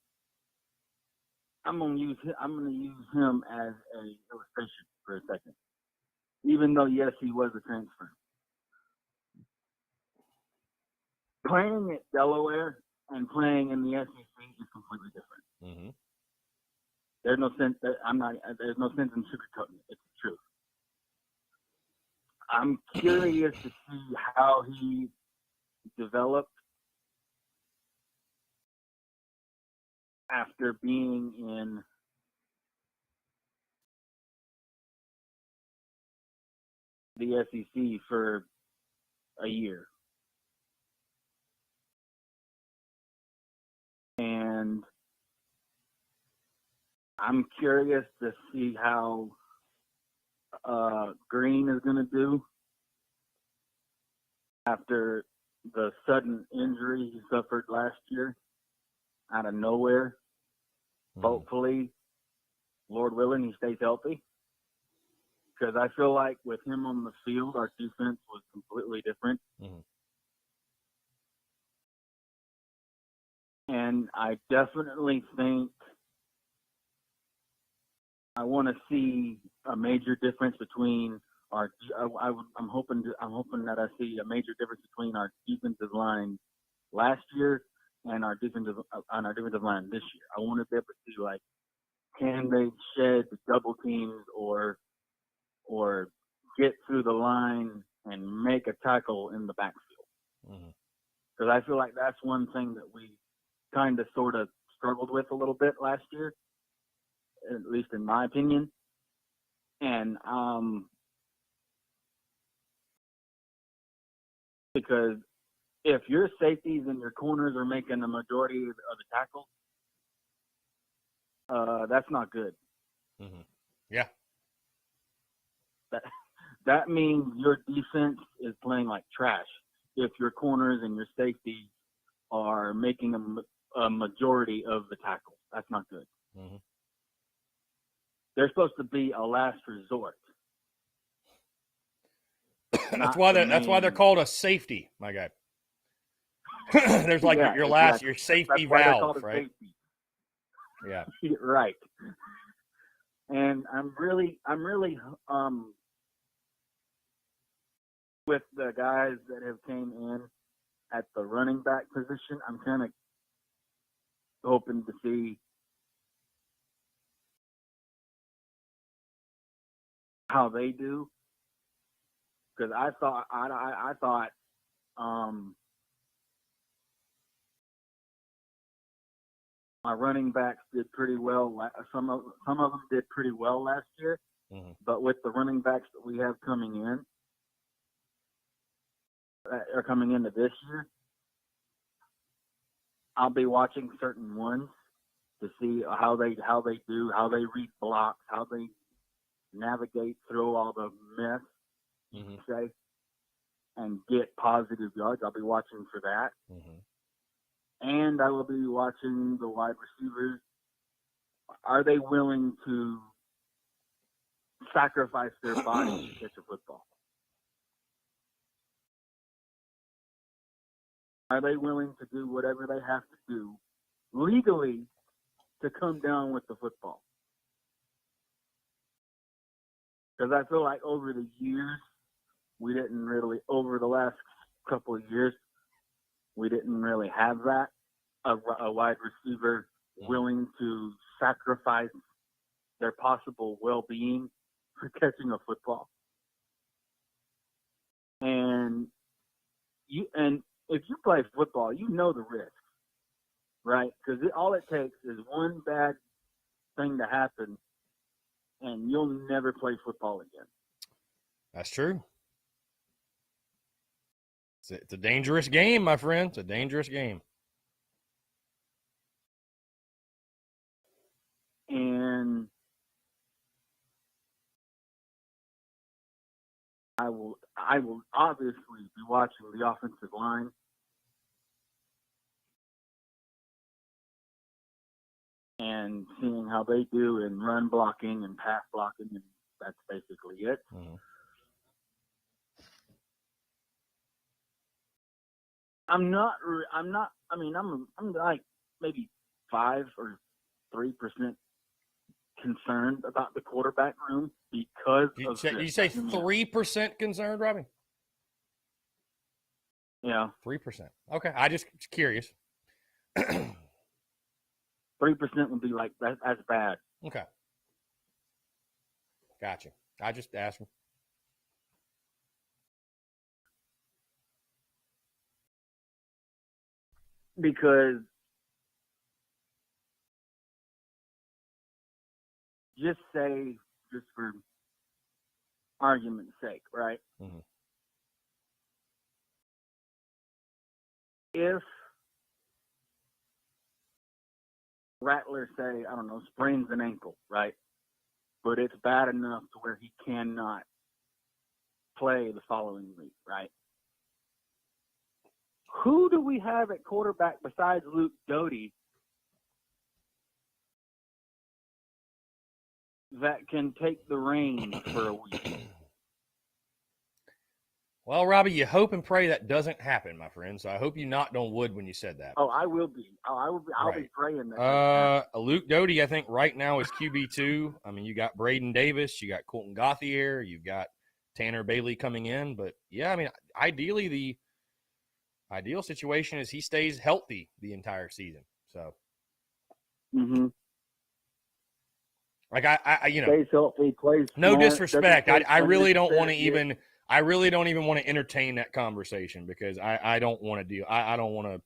I'm gonna use him as a illustration for a second. Even though yes, he was a transfer. Playing at Delaware and playing in the SEC is completely different. Mm-hmm. There's no sense in sugarcoating it. It's the truth. I'm curious to see how he developed after being in the SEC for a year. And I'm curious to see how Green is going to do after the sudden injury he suffered last year out of nowhere. Hopefully, Lord willing, he stays healthy. Because I feel like with him on the field, our defense was completely different. And I definitely think I want to see a major difference between our. I'm hoping that I see a major difference between our defensive line last year and our defensive line this year. I want to be able to see, like, can they shed double teams or get through the line and make a tackle in the backfield? Because I feel like that's one thing that we kind of sort of struggled with a little bit last year, at least in my opinion. And because if your safeties and your corners are making the majority of the tackles, that's not good. Yeah. That means your defense is playing like trash if your corners and your safeties are making a majority of the tackles. That's not good. They're supposed to be a last resort. That's why they're called a safety, my guy. There's like your safety valve, right? Safety. Yeah. Right. And I'm really with the guys that have came in at the running back position, I'm kind of hoping to see how they do, because I thought my running backs did pretty well. Some of them did pretty well last year, but with the running backs that we have coming in, are coming into this year, I'll be watching certain ones to see how they do, how they read blocks, how they navigate through all the mess, say, and get positive yards. I'll be watching for that. And I will be watching the wide receivers. Are they willing to sacrifice their bodies to catch a football? Are they willing to do whatever they have to do legally to come down with the football? Because I feel like over the years, over the last couple of years, we didn't really have that, a wide receiver willing to sacrifice their possible well-being for catching a football. And if you play football, you know the risk, right? Because all it takes is one bad thing to happen, and you'll never play football again. That's true. It's a dangerous game, my friend. It's a dangerous game. And I will obviously be watching the offensive line. And seeing how they do in run blocking and pass blocking, and that's basically it. I'm like maybe 5 or 3% concerned about the quarterback room because you say 3% concerned, Robbie? Yeah. 3%. Okay. I just curious. 3% would be like, that's bad. Okay. Gotcha. I just asked him. Because just for argument's sake, right? If Rattler, say, I don't know, sprains an ankle, right? But it's bad enough to where he cannot play the following week, right? Who do we have at quarterback besides Luke Doty that can take the reins for a week? Well, Robbie, you hope and pray that doesn't happen, my friend. So I hope you knocked on wood when you said that. Oh, I will be. I'll Right. be praying that. Luke Doty, I think right now is QB2. I mean, you got Braden Davis, you got Colton Gauthier, you've got Tanner Bailey coming in. But yeah, I mean, ideally the ideal situation is he stays healthy the entire season. So, like I you know, stays healthy, plays. No smart, disrespect. I really don't want to unnecessary even. I really don't even want to entertain that conversation because I don't want to deal. I don't want to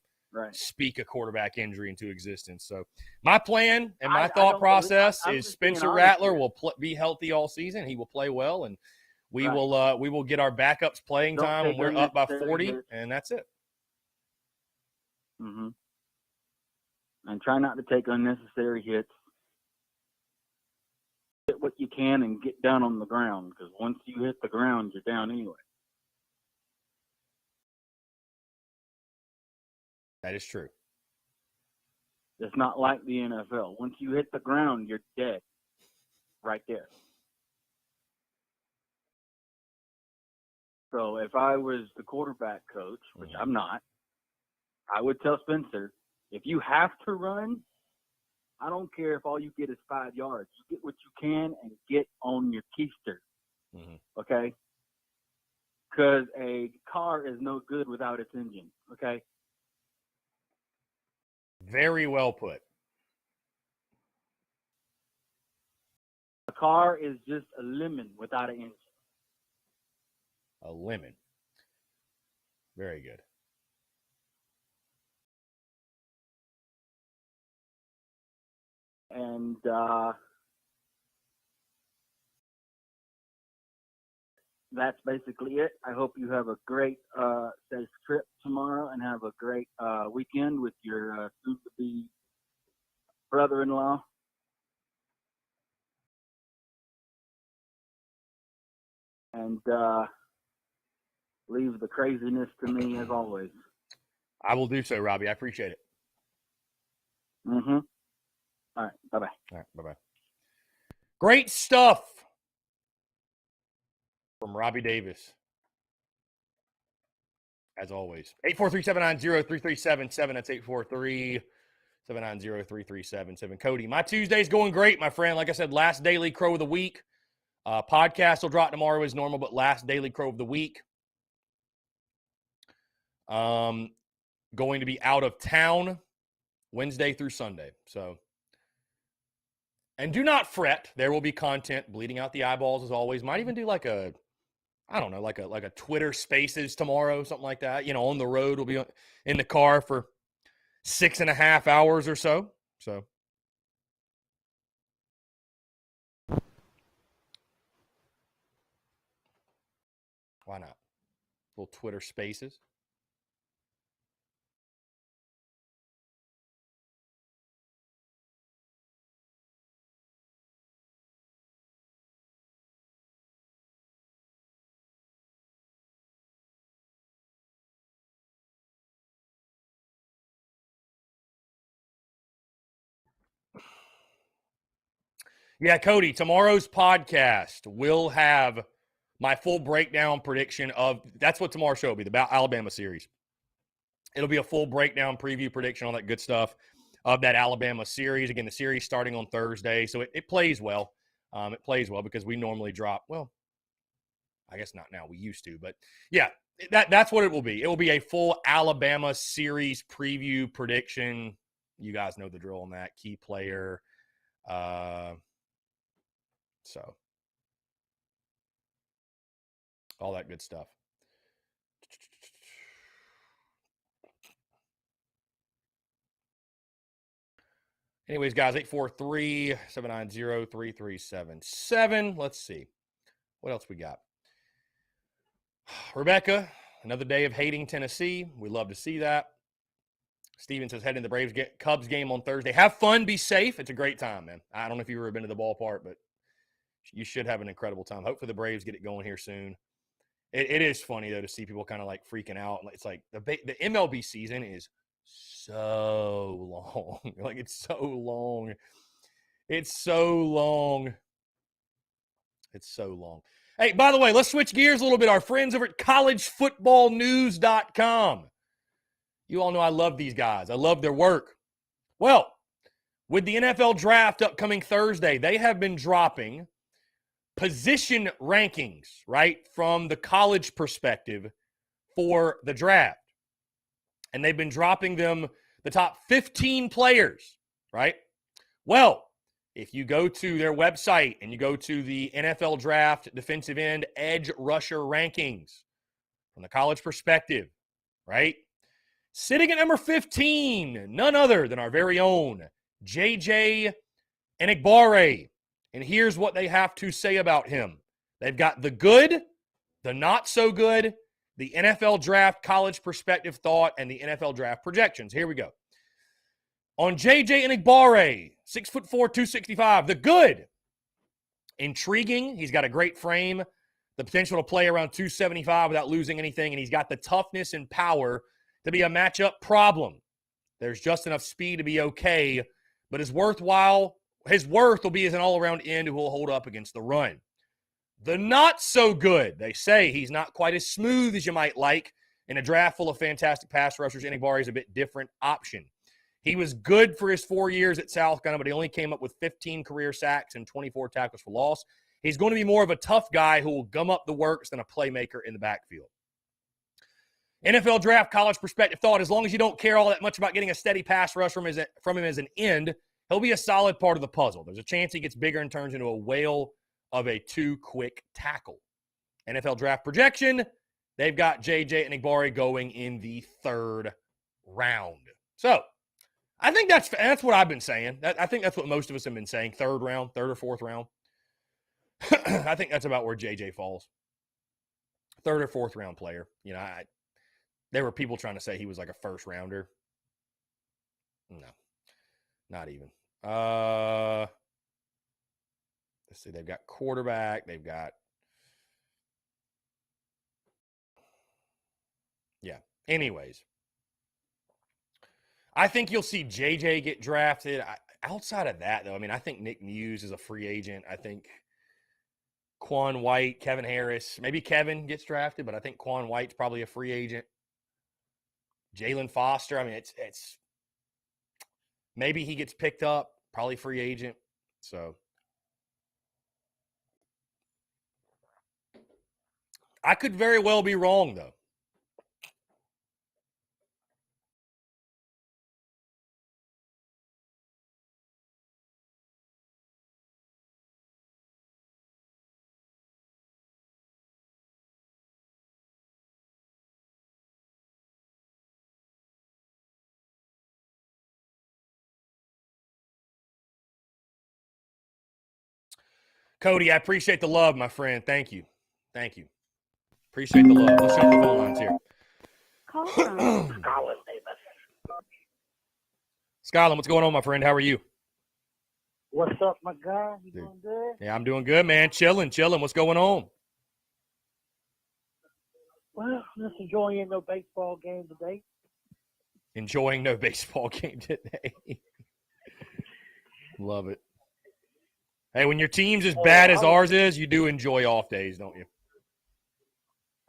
speak a quarterback injury into existence. So my plan and my thought process is Spencer Rattler will be healthy all season. He will play well, and we will get our backups playing time when we're up by 40, and that's it. And try not to take unnecessary hits. Get what you can and get down on the ground, because once you hit the ground, you're down anyway. That is true. It's not like the NFL. Once you hit the ground, you're dead right there. So if I was the quarterback coach, which I'm not, I would tell Spencer, if you have to run, I don't care if all you get is 5 yards. You get what you can and get on your keister, okay? Because a car is no good without its engine, okay? Very well put. A car is just a lemon without an engine. A lemon. Very good. And that's basically it. I hope you have a great safe trip tomorrow and have a great weekend with your soon-to-be brother-in-law. And leave the craziness to me as always. I will do so, Robbie. I appreciate it. All right. Bye-bye. All right. Bye-bye. Great stuff from Robbie Davis. As always. 843-790-3377. That's 843-790-3377. Cody, my Tuesday's going great, my friend. Like I said, last Daily Crow of the week. Podcast will drop tomorrow as normal, but last Daily Crow of the week. Going to be out of town Wednesday through Sunday. So, and do not fret. There will be content bleeding out the eyeballs as always. Might even do like a Twitter Spaces tomorrow, something like that. You know, on the road. We'll be in the car for 6.5 hours or so. So, why not? Little Twitter Spaces. Yeah, Cody, tomorrow's podcast will have my full breakdown prediction of – that's what tomorrow's show will be, the Alabama series. It'll be a full breakdown, preview, prediction, all that good stuff of that Alabama series. Again, the series starting on Thursday, so it plays well. It plays well because we normally drop – well, I guess not now. We used to. But, yeah, that's what it will be. It will be a full Alabama series preview, prediction. You guys know the drill on that. Key player – so, all that good stuff. Anyways, guys, 843-790-3377. Let's see. What else we got? Rebecca, another day of hating Tennessee. We love to see that. Steven says, head in the Cubs game on Thursday. Have fun. Be safe. It's a great time, man. I don't know if you've ever been to the ballpark, but you should have an incredible time. Hopefully the Braves get it going here soon. It is funny, though, to see people kind of like freaking out. It's like the MLB season is so long. Like, it's so long. It's so long. It's so long. Hey, by the way, let's switch gears a little bit. Our friends over at collegefootballnews.com. You all know I love these guys. I love their work. Well, with the NFL draft upcoming Thursday, they have been dropping position rankings, right, from the college perspective for the draft. And they've been dropping them, the top 15 players, right? Well, if you go to their website and you go to the NFL draft defensive end edge rusher rankings from the college perspective, right? Sitting at number 15, none other than our very own JJ Enagbare. And here's what they have to say about him. They've got the good, the not so good, the NFL draft college perspective thought, and the NFL draft projections. Here we go. On JJ Enagbare, 6'4", 265, the good. Intriguing. He's got a great frame, the potential to play around 275 without losing anything, and he's got the toughness and power to be a matchup problem. There's just enough speed to be okay, but his worth will be as an all-around end who will hold up against the run. The not so good, they say he's not quite as smooth as you might like. In a draft full of fantastic pass rushers, Enagbare is a bit different option. He was good for his 4 years at South Carolina, but he only came up with 15 career sacks and 24 tackles for loss. He's going to be more of a tough guy who will gum up the works than a playmaker in the backfield. NFL draft college perspective thought, as long as you don't care all that much about getting a steady pass rush from him as an end, he'll be a solid part of the puzzle. There's a chance he gets bigger and turns into a whale of a too-quick tackle. NFL draft projection, they've got JJ Enagbare going in the 3rd round. So, I think that's what I've been saying. I think that's what most of us have been saying. 3rd round, 3rd or 4th round. I think that's about where JJ falls. 3rd or 4th round player. You know, there were people trying to say he was like a 1st rounder. No, not even. Let's see. They've got quarterback. They've got. Yeah. Anyways. I think you'll see JJ get drafted. Outside of that, though, I mean, I think Nick Muse is a free agent. I think Quan White, Kevin Harris, maybe Kevin gets drafted, but I think Quan White's probably a free agent. Jalen Foster, I mean, it's maybe he gets picked up, probably free agent. So I could very well be wrong, though. Cody, I appreciate the love, my friend. Thank you. Thank you. Appreciate the love. Let's jump to the phone lines here. Call from Scarlett Davis. Skyland, what's going on, my friend? How are you? What's up, my guy? You doing good? Yeah, I'm doing good, man. Chilling. What's going on? Well, just enjoying no baseball game today. Enjoying no baseball game today. Love it. Hey, when your team's as bad as ours is, you do enjoy off days, don't you?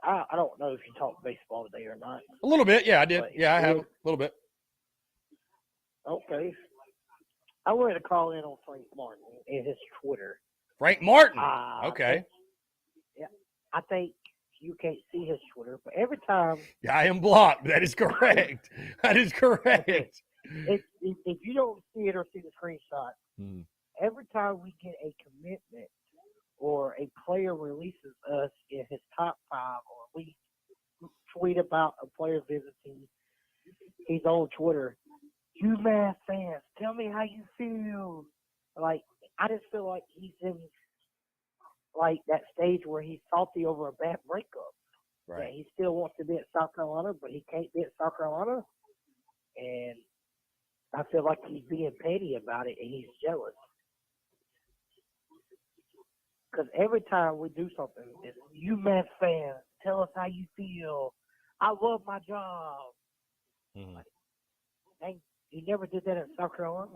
I don't know if you talk baseball today or not. A little bit, yeah, I did. Yeah, I have a little bit. Okay. I wanted to call in on Frank Martin and his Twitter. Frank Martin? Okay. I think you can't see his Twitter, but every time. Yeah, I am blocked. That is correct. That is correct. If you don't see it or see the screenshot, every time we get a commitment or a player releases us in his top 5 or we tweet about a player visiting, he's on Twitter. UMass fans, tell me how you feel. Like, I just feel like he's in like that stage where he's salty over a bad breakup. Right. Yeah, he still wants to be at South Carolina, but he can't be at South Carolina. and I feel like he's being petty about it, and he's jealous. Because every time we do something, it's UMass fans, tell us how you feel. I love my job. Mm-hmm. And he never did that in South Carolina.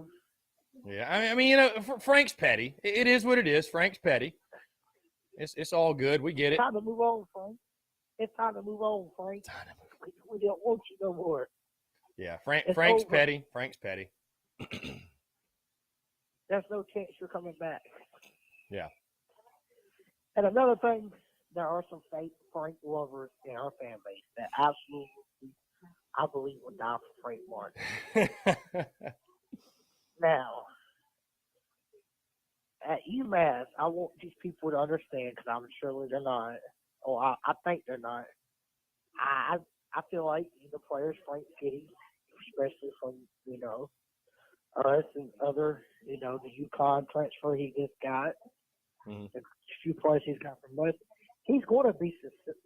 Yeah, I mean, Frank's petty. It is what it is. Frank's petty. It's all good. We get it. It's time to move on, Frank. It's time to move on, Frank. We don't want you no more. Yeah, Frank's over. petty. Frank's petty. There's no chance you're coming back. Yeah. And another thing, there are some fake Frank lovers in our fan base that absolutely, I believe, would die for Frank Martin. Now, at UMass, I want these people to understand, because I'm sure they're not, or I think they're not. I feel like the players Frank's getting, especially from, us and other, the UConn transfer he just got, the few players he's got from us, he's going to be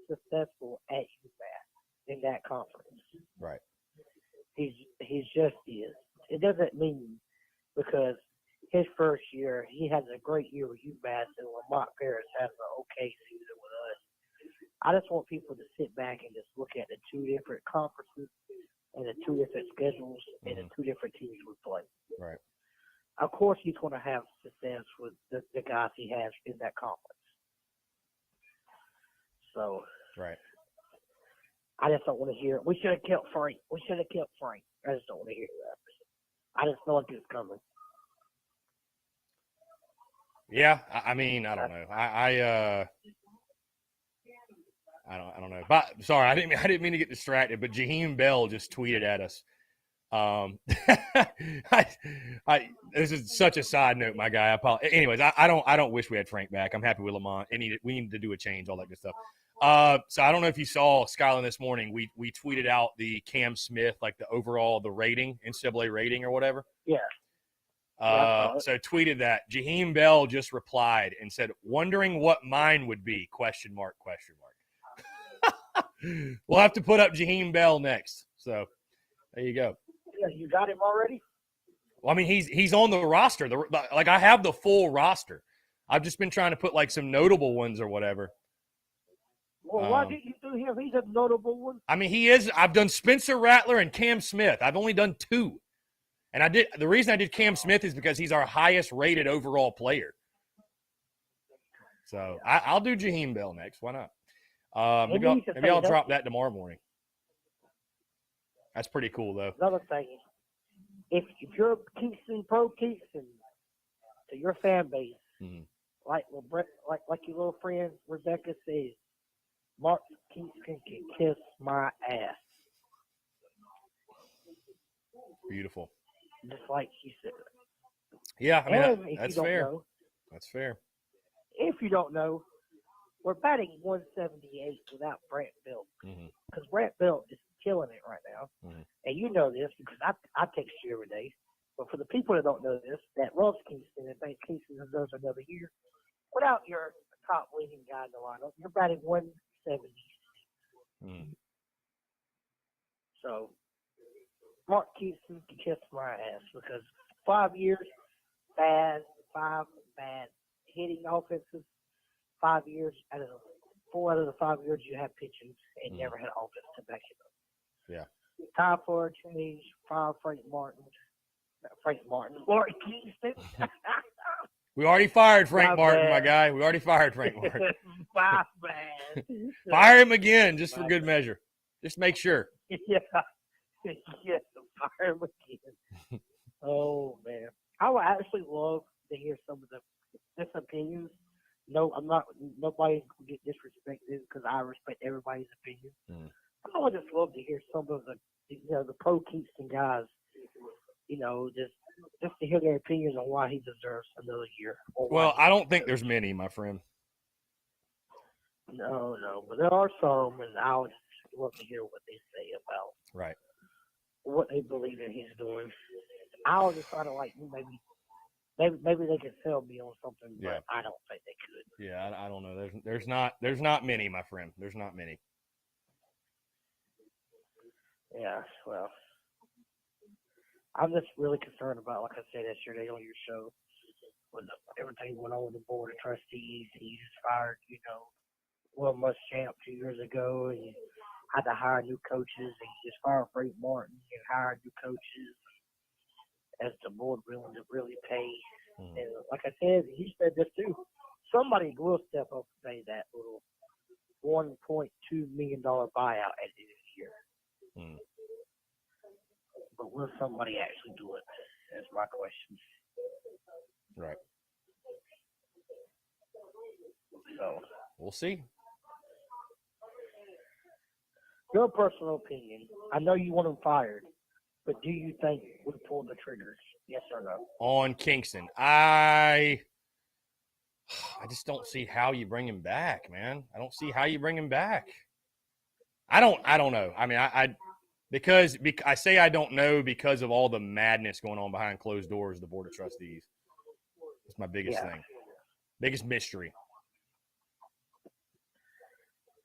successful at UMass in that conference. Right. He's just is. It doesn't mean because his first year, he has a great year with UMass, and Lamont Ferris has an okay season with us. I just want people to sit back and just look at the two different conferences and the two different schedules and the two different teams we play. Right. Of course, he's going to have success with the guys he has in that conference. So, right. I just don't want to hear it. We should have kept Frank. I just don't want to hear that. I just feel like it's coming. Yeah, I mean, I don't know. I don't know. But sorry, I didn't mean to get distracted. But Jaheim Bell just tweeted at us. This is such a side note, my guy. Anyways, I don't wish we had Frank back. I'm happy with Lamont. We need to do a change, all that good stuff. So I don't know if you saw, Skyline, this morning. We tweeted out the Cam Smith, like the overall the rating, NCAA rating or whatever. Yeah. So tweeted that. Jaheim Bell just replied and said, "Wondering what mine would be?" ? We'll have to put up Jaheim Bell next. So there you go. Yeah, you got him already? Well, I mean, he's on the roster. Like I have the full roster. I've just been trying to put like some notable ones or whatever. Well, why didn't you do him? He's a notable one. I mean, he is. I've done Spencer Rattler and Cam Smith. I've only done 2. And the reason I did Cam Smith is because he's our highest rated overall player. So I'll do Jaheim Bell next. Why not? Maybe I'll drop that tomorrow morning. That's pretty cool, though. Another thing, if you're Kingston, pro Kingston, to your fan base, like your little friend Rebecca says, Mark Kingston can kiss my ass. Beautiful. Just like she said. Yeah, I mean, that's fair. That's fair. If you don't know, we're batting 178 without Brant Belt. Because Brant Belt is killing it right now. And you know this because I text you every day. But for the people that don't know this, that loves Kingston and think Kingston deserves another year, without your top leading guy in the lineup, you're batting 170. So, Mark Kingston can kiss my ass because 5 years, bad, 5 bad hitting offenses, 5 years out of 4 out of the 5 years you have pitching and never had offense to back it up. Yeah. Time for a change. Fire Frank Martin. Mark Kingston. We already fired Frank Martin, my guy. We already fired Frank Martin. My bad. Fire him again, just for good measure. Just make sure. Yeah. Yeah, fire him again. Oh, man. I would actually love to hear some of the opinions. No, I'm not. Nobody can get disrespected because I respect everybody's opinion. I would just love to hear some of the pro Kingston guys, just to hear their opinions on why he deserves another year. Well, I don't think there's many, my friend. No, but there are some, and I would love to hear what they say about what they believe that he's doing. I would just try to maybe they could sell me on something, but I don't think they could. Yeah, I don't know. There's not many, my friend. There's not many. Yeah, well, I'm just really concerned about, like I said yesterday on your show, with everything went on with the board of trustees. He just fired, Will Muschamp 2 years ago, and he had to hire new coaches, and he just fired Frank Martin and hired new coaches as the board willing to really pay. And like I said, he said this too. Somebody will step up and pay that little $1.2 million buyout at the end of the year. But will somebody actually do it? That's my question. Right. So we'll see. Your personal opinion. I know you want him fired, but do you think we pulled the triggers? Yes or no? On Kingston, I just don't see how you bring him back, man. I don't see how you bring him back. I don't know. I mean, because I say I don't know because of all the madness going on behind closed doors of the Board of Trustees. That's my biggest thing. Biggest mystery.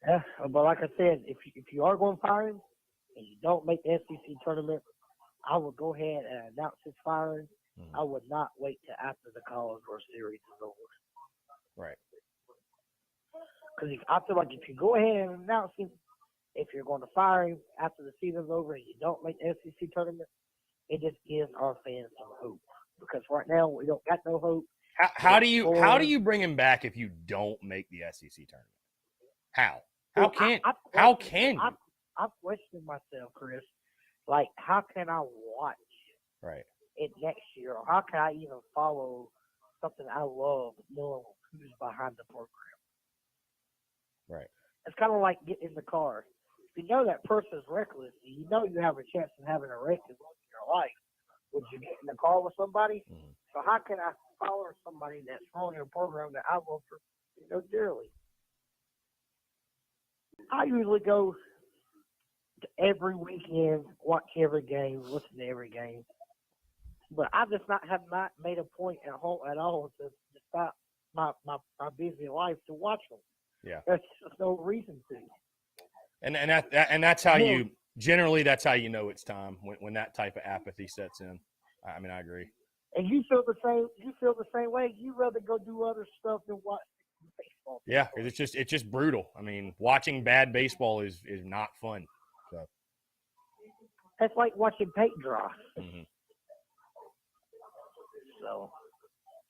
Yeah, but like I said, if you are going to fire him and you don't make the SEC tournament, I would go ahead and announce his firing. I would not wait till after the College World Series is over. Right. Because I feel like if you go ahead and announce him, if you're going to fire him after the season's over and you don't make the SEC tournament, it just gives our fans some hope. Because right now we don't got no hope. How do you bring him back if you don't make the SEC tournament? How can you? I've questioned myself, Chris. Like, how can I watch it next year? Or how can I even follow something I love knowing who's behind the program? Right. It's kind of like getting in the car. If you know that person's reckless, you know you have a chance of having a wreck in your life. Would you get in the car with somebody? So how can I follow somebody that's following a program that I love dearly? I usually go to every weekend, watch every game, listen to every game. But I just have not made a point at all to stop my busy life to watch them. Yeah. There's just no reason to. And that's how you generally that's how you know it's time when that type of apathy sets in. I mean, I agree. And you feel the same. You feel the same way. You rather go do other stuff than watch baseball. Yeah, because it's just brutal. I mean, watching bad baseball is not fun. So that's like watching paint dry. So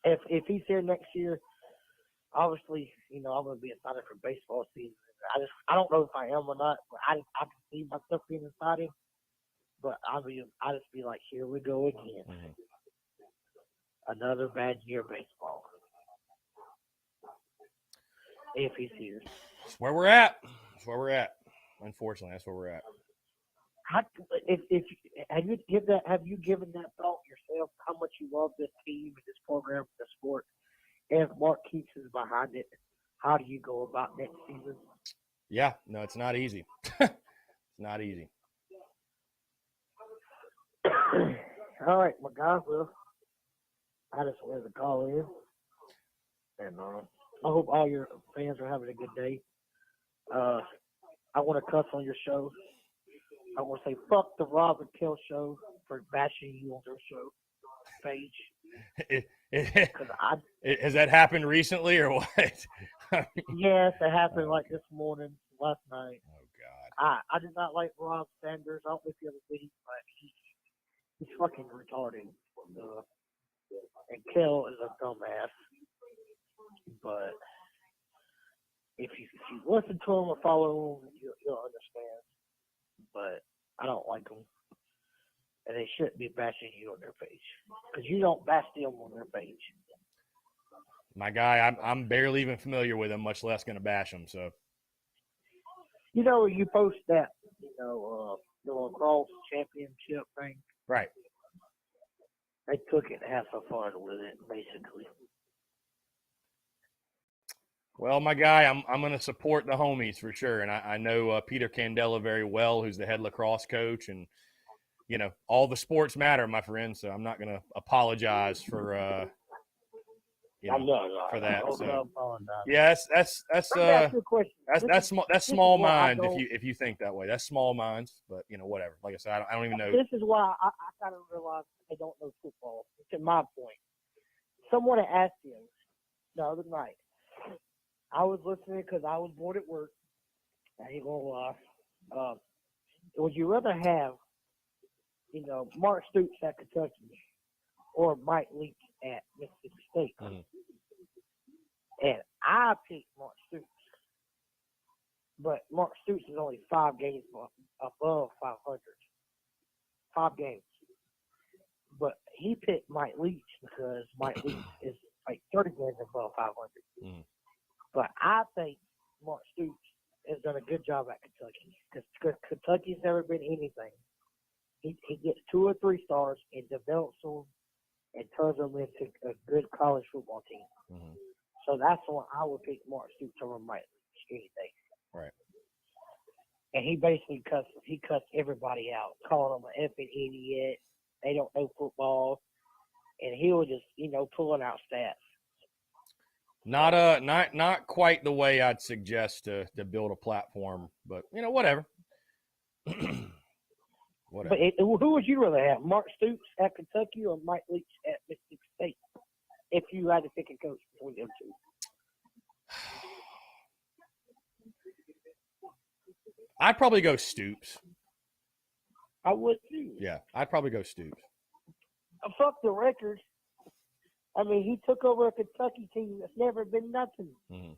if he's here next year, obviously, I'm going to be excited for baseball season. I don't know if I am or not, but I can see myself being excited. But I just be like, here we go again. Another bad year of baseball. If he's here. That's where we're at. Unfortunately, that's where we're at. Have you given that thought yourself? How much you love this team and this program, the sport? If Mark Keats is behind it, how do you go about next season? Yeah, no, it's not easy. It's not easy. All right, my guys. Well, I just wanted to call in, and I hope all your fans are having a good day. I want to cuss on your show. I want to say fuck the Rob and Kel show for bashing you on their show page. Has that happened recently or what? Yes, it happened like this morning, last night. Oh God! I did not like Rob Sanders. I don't know if you ever seen him, but he's fucking retarded. And Kel is a dumbass. But if you listen to him or follow him, you'll understand. But I don't like them. And they shouldn't be bashing you on their page. Because you don't bash them on their page. My guy, I'm barely even familiar with him, much less going to bash him. So, you post that, the lacrosse championship thing. Right. They took it and had some fun with it, basically. Well, my guy, I'm going to support the homies for sure. And I know Peter Candela very well, who's the head lacrosse coach. And, all the sports matter, my friend. So I'm not going to apologize for for that. Oh, So no, apologize. yeah, that's Let me ask you a question. that's This small is why I minds don't- if you think that way. That's small minds, but whatever. Like I said, I don't even know. This is why I kind of realize they don't know football. To my point, someone had asked him the other night. I was listening because I was bored at work. I ain't gonna lie. Would you rather have, Mark Stoops at Kentucky or Mike Leach at Mississippi State? Mhm. And I picked Mark Stoops. But Mark Stoops is only 5 games above 500. 5 games. But he picked Mike Leach because Mike Leach is like 30 games above 500. Mhm. But I think Mark Stoops has done a good job at Kentucky because Kentucky's never been anything. He gets 2 or 3 stars and develops them and turns them into a good college football team. Mhm. So that's why I would pick Mark Stoops over Mike Leach any day. Right. And he basically cuts everybody out, calling them an effing idiot. They don't know football, and he was just pulling out stats. Not quite the way I'd suggest to build a platform, but whatever. Whatever. But who would you rather have, Mark Stoops at Kentucky or Mike Leach at Mississippi State? If you had to pick a coach between them two, I'd probably go Stoops. I would too. Yeah, I'd probably go Stoops. Fuck the record. I mean, he took over a Kentucky team that's never been nothing. Mm-hmm.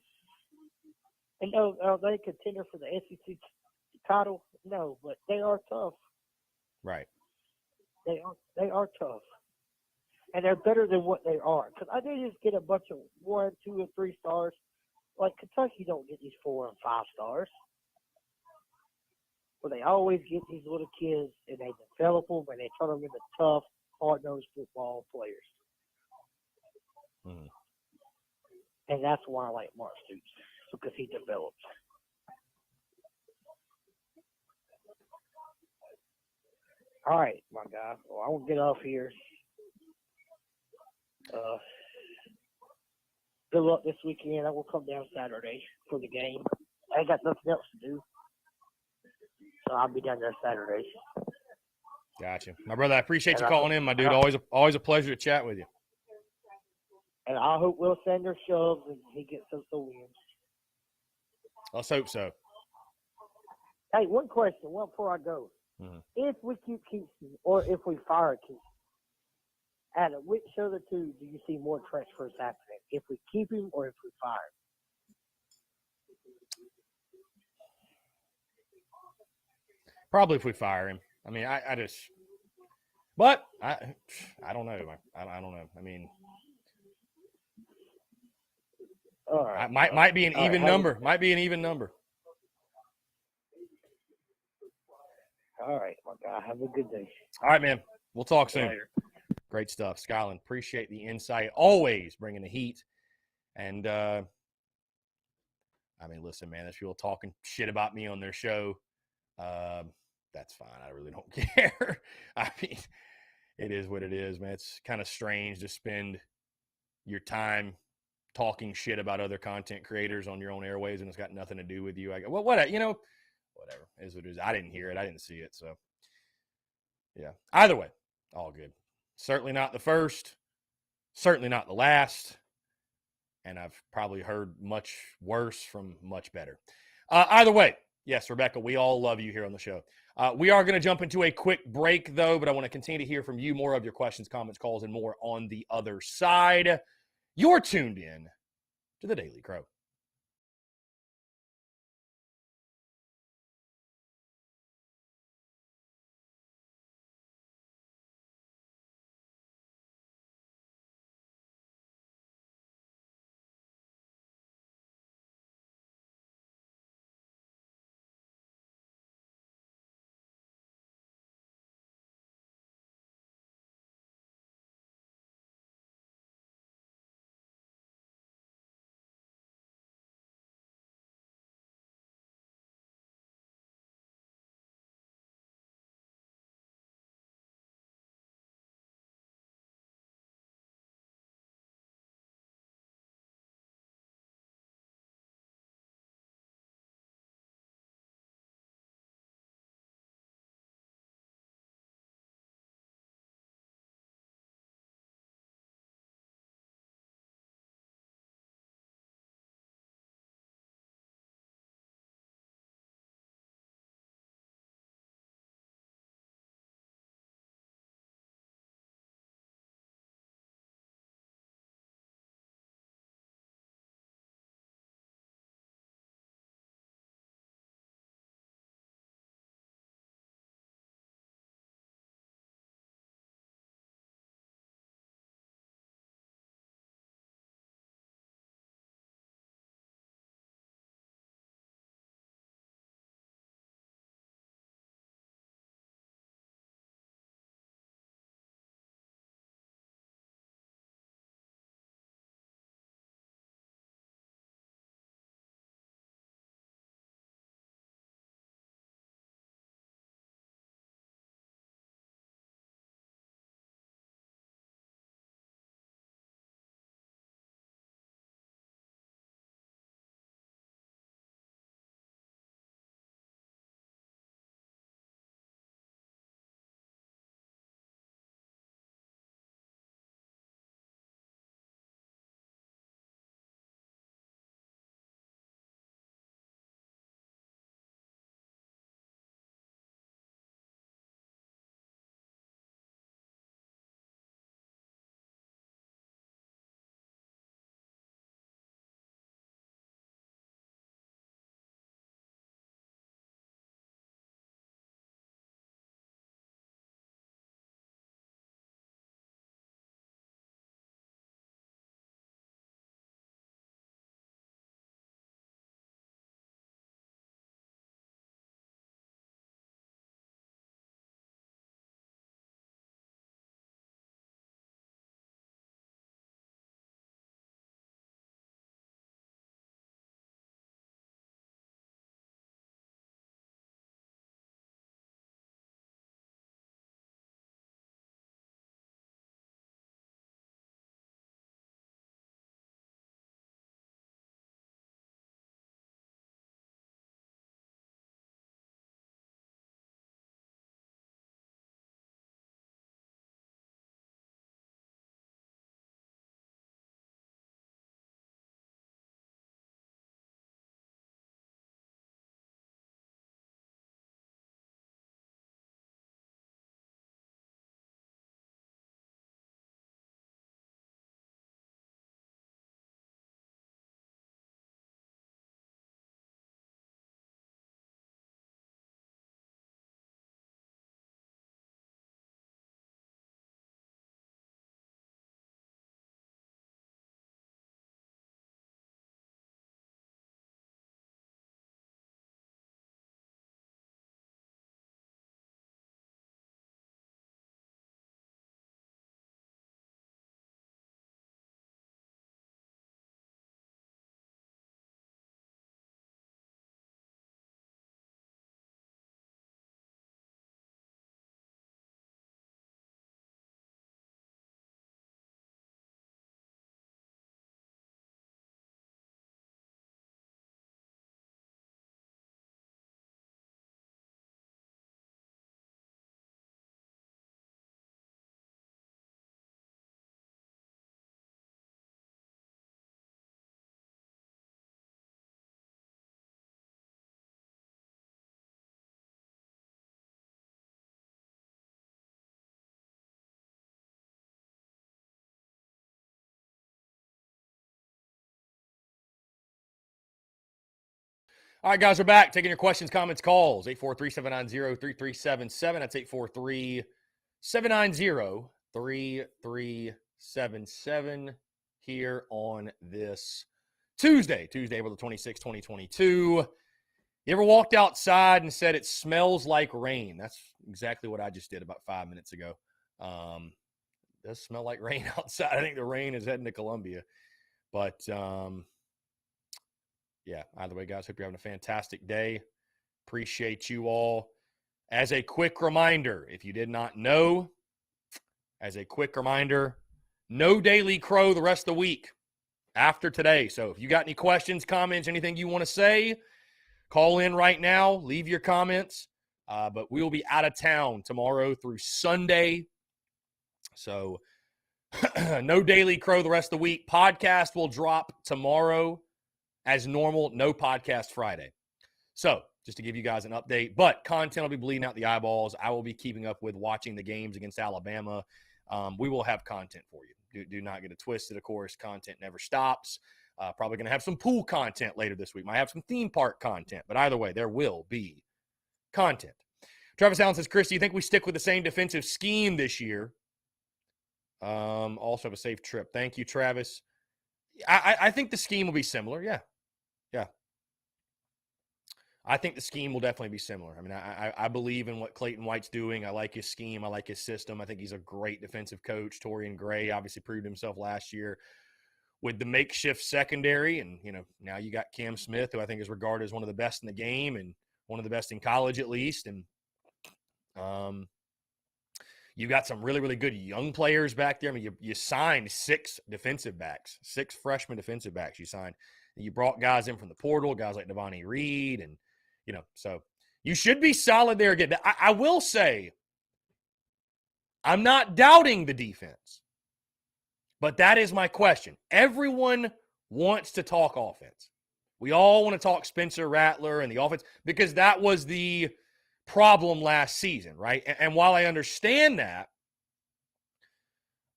And are they a contender for the SEC title? No, but they are tough. Right. They are tough, and they're better than what they are. Because I did just get a bunch of 1, 2, and 3 stars. Like Kentucky don't get these 4 and 5 stars. But they always get these little kids, and they develop them, and they turn them into tough, hard-nosed football players. Mm-hmm. And that's why I like Mark Stoops, because he develops. All right, my guy. Well, I won't get off here. Good luck this weekend. I will come down Saturday for the game. I ain't got nothing else to do. So I'll be down there Saturday. Gotcha. My brother, I appreciate you And calling in, my dude. Always a pleasure to chat with you. And I hope Will Sanders shoves and he gets us the wins. Let's hope so. Hey, one question, one before I go. Mm-hmm. If we keep Keaton or if we fire Keaton, Adam, which of the two do you see more transfers happening? If we keep him or if we fire him? Probably if we fire him. I mean, I just – but I don't know. I don't know. I mean, All right. might be an All even right. number. Might be an even number. All right, my guy. Have a good day. All right, man. We'll talk soon. Later. Great stuff. Skyland, appreciate the insight. Always bringing the heat. And, I mean, listen, man, there's people talking shit about me on their show. That's fine. I really don't care. I mean, it is what it is, man. It's kind of strange to spend your time talking shit about other content creators on your own airways, and it's got nothing to do with you. I go, well, whatever, whatever. It is what it is. I didn't hear it. I didn't see it. So, yeah. Either way, all good. Certainly not the first. Certainly not the last. And I've probably heard much worse from much better. Either way, yes, Rebecca, we all love you here on the show. We are going to jump into a quick break, though, but I want to continue to hear from you, more of your questions, comments, calls, and more on the other side. You're tuned in to the Daily Crow. All right, guys, we're back. Taking your questions, comments, calls. 843-790-3377. That's 843-790-3377 here on this Tuesday, April the 26th, 2022. You ever walked outside and said it smells like rain? That's exactly what I just did about 5 minutes ago. It does smell like rain outside. I think the rain is heading to Columbia. But, yeah, either way, guys, hope you're having a fantastic day. Appreciate you all. As a quick reminder, if you did not know, no Daily Crow the rest of the week after today. So if you got any questions, comments, anything you want to say, call in right now. Leave your comments. But we will be out of town tomorrow through Sunday. So no Daily Crow the rest of the week. Podcast will drop tomorrow as normal. No podcast Friday. So just to give you guys an update. But content will be bleeding out the eyeballs. I will be keeping up with watching the games against Alabama. We will have content for you. Do not get it twisted, of course. Content never stops. Probably going to have some pool content later this week. Might have some theme park content. But either way, there will be content. Travis Allen says, Chris, do you think we stick with the same defensive scheme this year? Also have a safe trip. Thank you, Travis. I think the scheme will be similar. Yeah. I think the scheme will definitely be similar. I mean, I believe in what Clayton White's doing. I like his scheme. I like his system. I think he's a great defensive coach. Torian Gray obviously proved himself last year with the makeshift secondary. And, now you got Cam Smith, who I think is regarded as one of the best in the game and one of the best in college at least. And you got some really, really good young players back there. I mean, you signed 6 defensive backs, 6 freshman defensive backs you signed. And you brought guys in from the portal, guys like Devontae Reed and, so you should be solid there again. I will say, I'm not doubting the defense, but that is my question. Everyone wants to talk offense. We all want to talk Spencer Rattler and the offense because that was the problem last season, right? And while I understand that,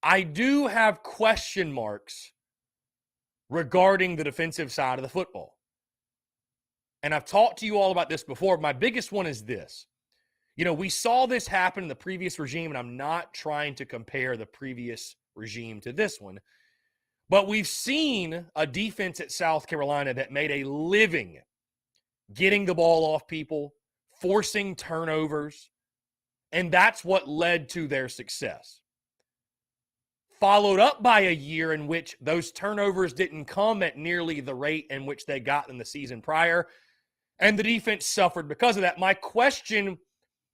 I do have question marks regarding the defensive side of the football. And I've talked to you all about this before. My biggest one is this. We saw this happen in the previous regime, and I'm not trying to compare the previous regime to this one, but we've seen a defense at South Carolina that made a living getting the ball off people, forcing turnovers, and that's what led to their success. Followed up by a year in which those turnovers didn't come at nearly the rate in which they got in the season prior, and the defense suffered because of that. My question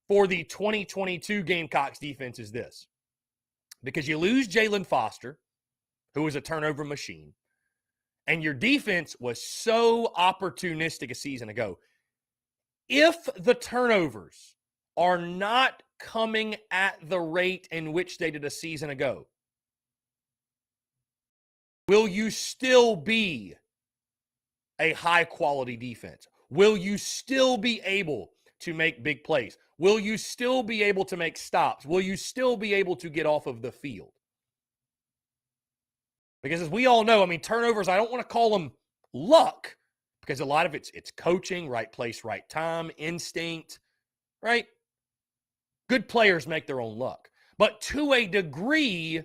for the 2022 Gamecocks defense is this. Because you lose Jalen Foster, who was a turnover machine, and your defense was so opportunistic a season ago. If the turnovers are not coming at the rate in which they did a season ago, will you still be a high-quality defense? Will you still be able to make big plays? Will you still be able to make stops? Will you still be able to get off of the field? Because as we all know, turnovers, I don't want to call them luck, because a lot of it's coaching, right place, right time, instinct, right? Good players make their own luck. But to a degree,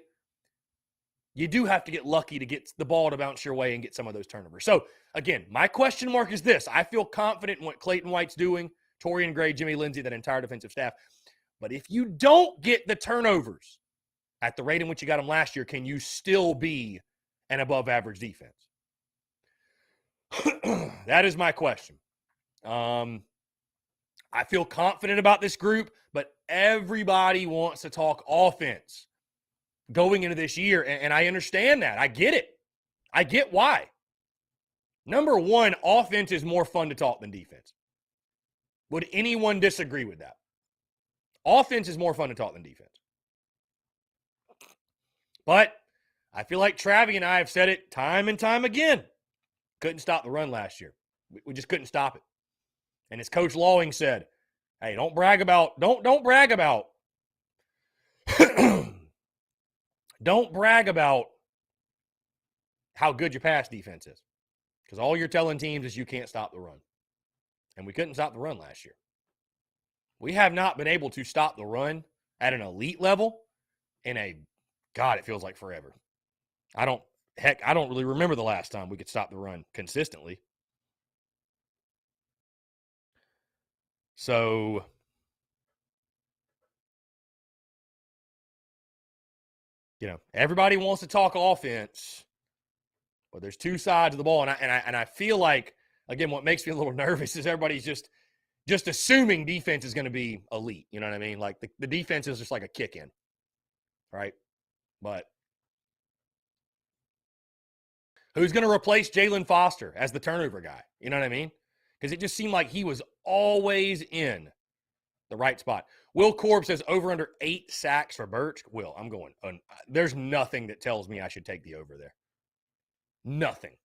you do have to get lucky to get the ball to bounce your way and get some of those turnovers. So, again, my question mark is this. I feel confident in what Clayton White's doing, Torian Gray, Jimmy Lindsey, that entire defensive staff. But if you don't get the turnovers at the rate in which you got them last year, can you still be an above-average defense? That is my question. I feel confident about this group, but everybody wants to talk offense going into this year, and I understand that. I get it. I get why. Number one, offense is more fun to talk than defense. Would anyone disagree with that? Offense is more fun to talk than defense. But I feel like Travi and I have said it time and time again. Couldn't stop the run last year. We just couldn't stop it. And as Coach Lawing said, hey, don't brag about don't brag about how good your pass defense is. Because all you're telling teams is you can't stop the run. and we couldn't stop the run last year. We have not been able to stop the run at an elite level God, it feels like forever. I don't really remember the last time we could stop the run consistently. So, everybody wants to talk offense, but there's two sides of the ball, and I feel like, again, what makes me a little nervous is everybody's just assuming defense is going to be elite. You know what I mean? Like the defense is just like a kick in, right? But who's going to replace Jalen Foster as the turnover guy? You know what I mean? Because it just seemed like he was always in the right spot. Will Korb says over under 8 sacks for Birch. Will, I'm going. There's nothing that tells me I should take the over there. Nothing.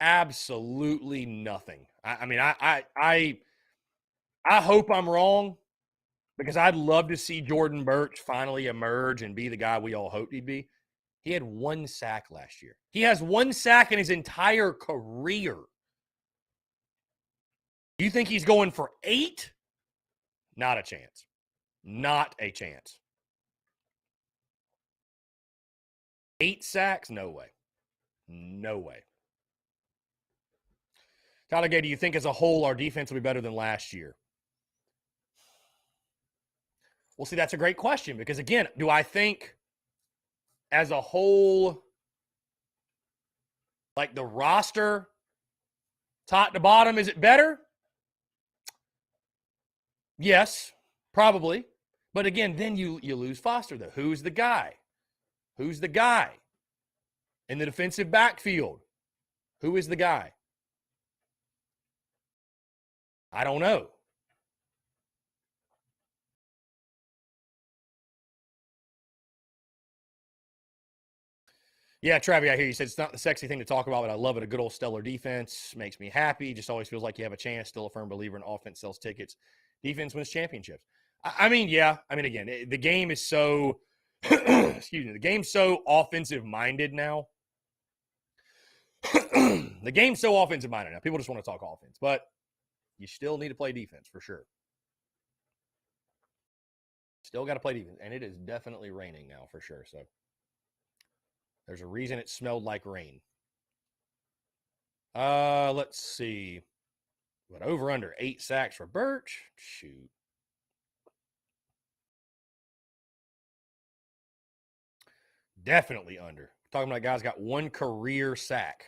Absolutely nothing. I hope I'm wrong, because I'd love to see Jordan Birch finally emerge and be the guy we all hoped he'd be. He had 1 sack last year. He has 1 sack in his entire career. You think he's going for 8? Not a chance. Not a chance. 8 sacks? No way. No way. Tyler Gay, do you think as a whole our defense will be better than last year? Well, see, that's a great question, because, again, do I think as a whole, like the roster, top to bottom, is it better? Yes, probably. But, again, then you lose Foster, though. Who's the guy? Who's the guy? In the defensive backfield, who is the guy? I don't know. Yeah, Travi, I hear you said it's not the sexy thing to talk about, but I love it. A good old stellar defense makes me happy. Just always feels like you have a chance. Still a firm believer in offense sells tickets. Defense wins championships. Yeah. Again, the game is so, excuse me, the game's so offensive-minded now. The game's so offensive-minded now. People just want to talk offense, but you still need to play defense for sure. Still got to play defense, and it is definitely raining now for sure, so there's a reason it smelled like rain. Let's see. What, over under 8 sacks for Birch? Shoot. Definitely under. Talking about guys got 1 career sack.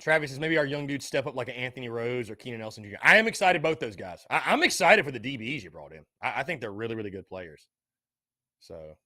Travis says maybe our young dudes step up like an Anthony Rose or Keenan Nelson Jr. I am excited both those guys. I'm excited for the DBs you brought in. I think they're really, really good players. So.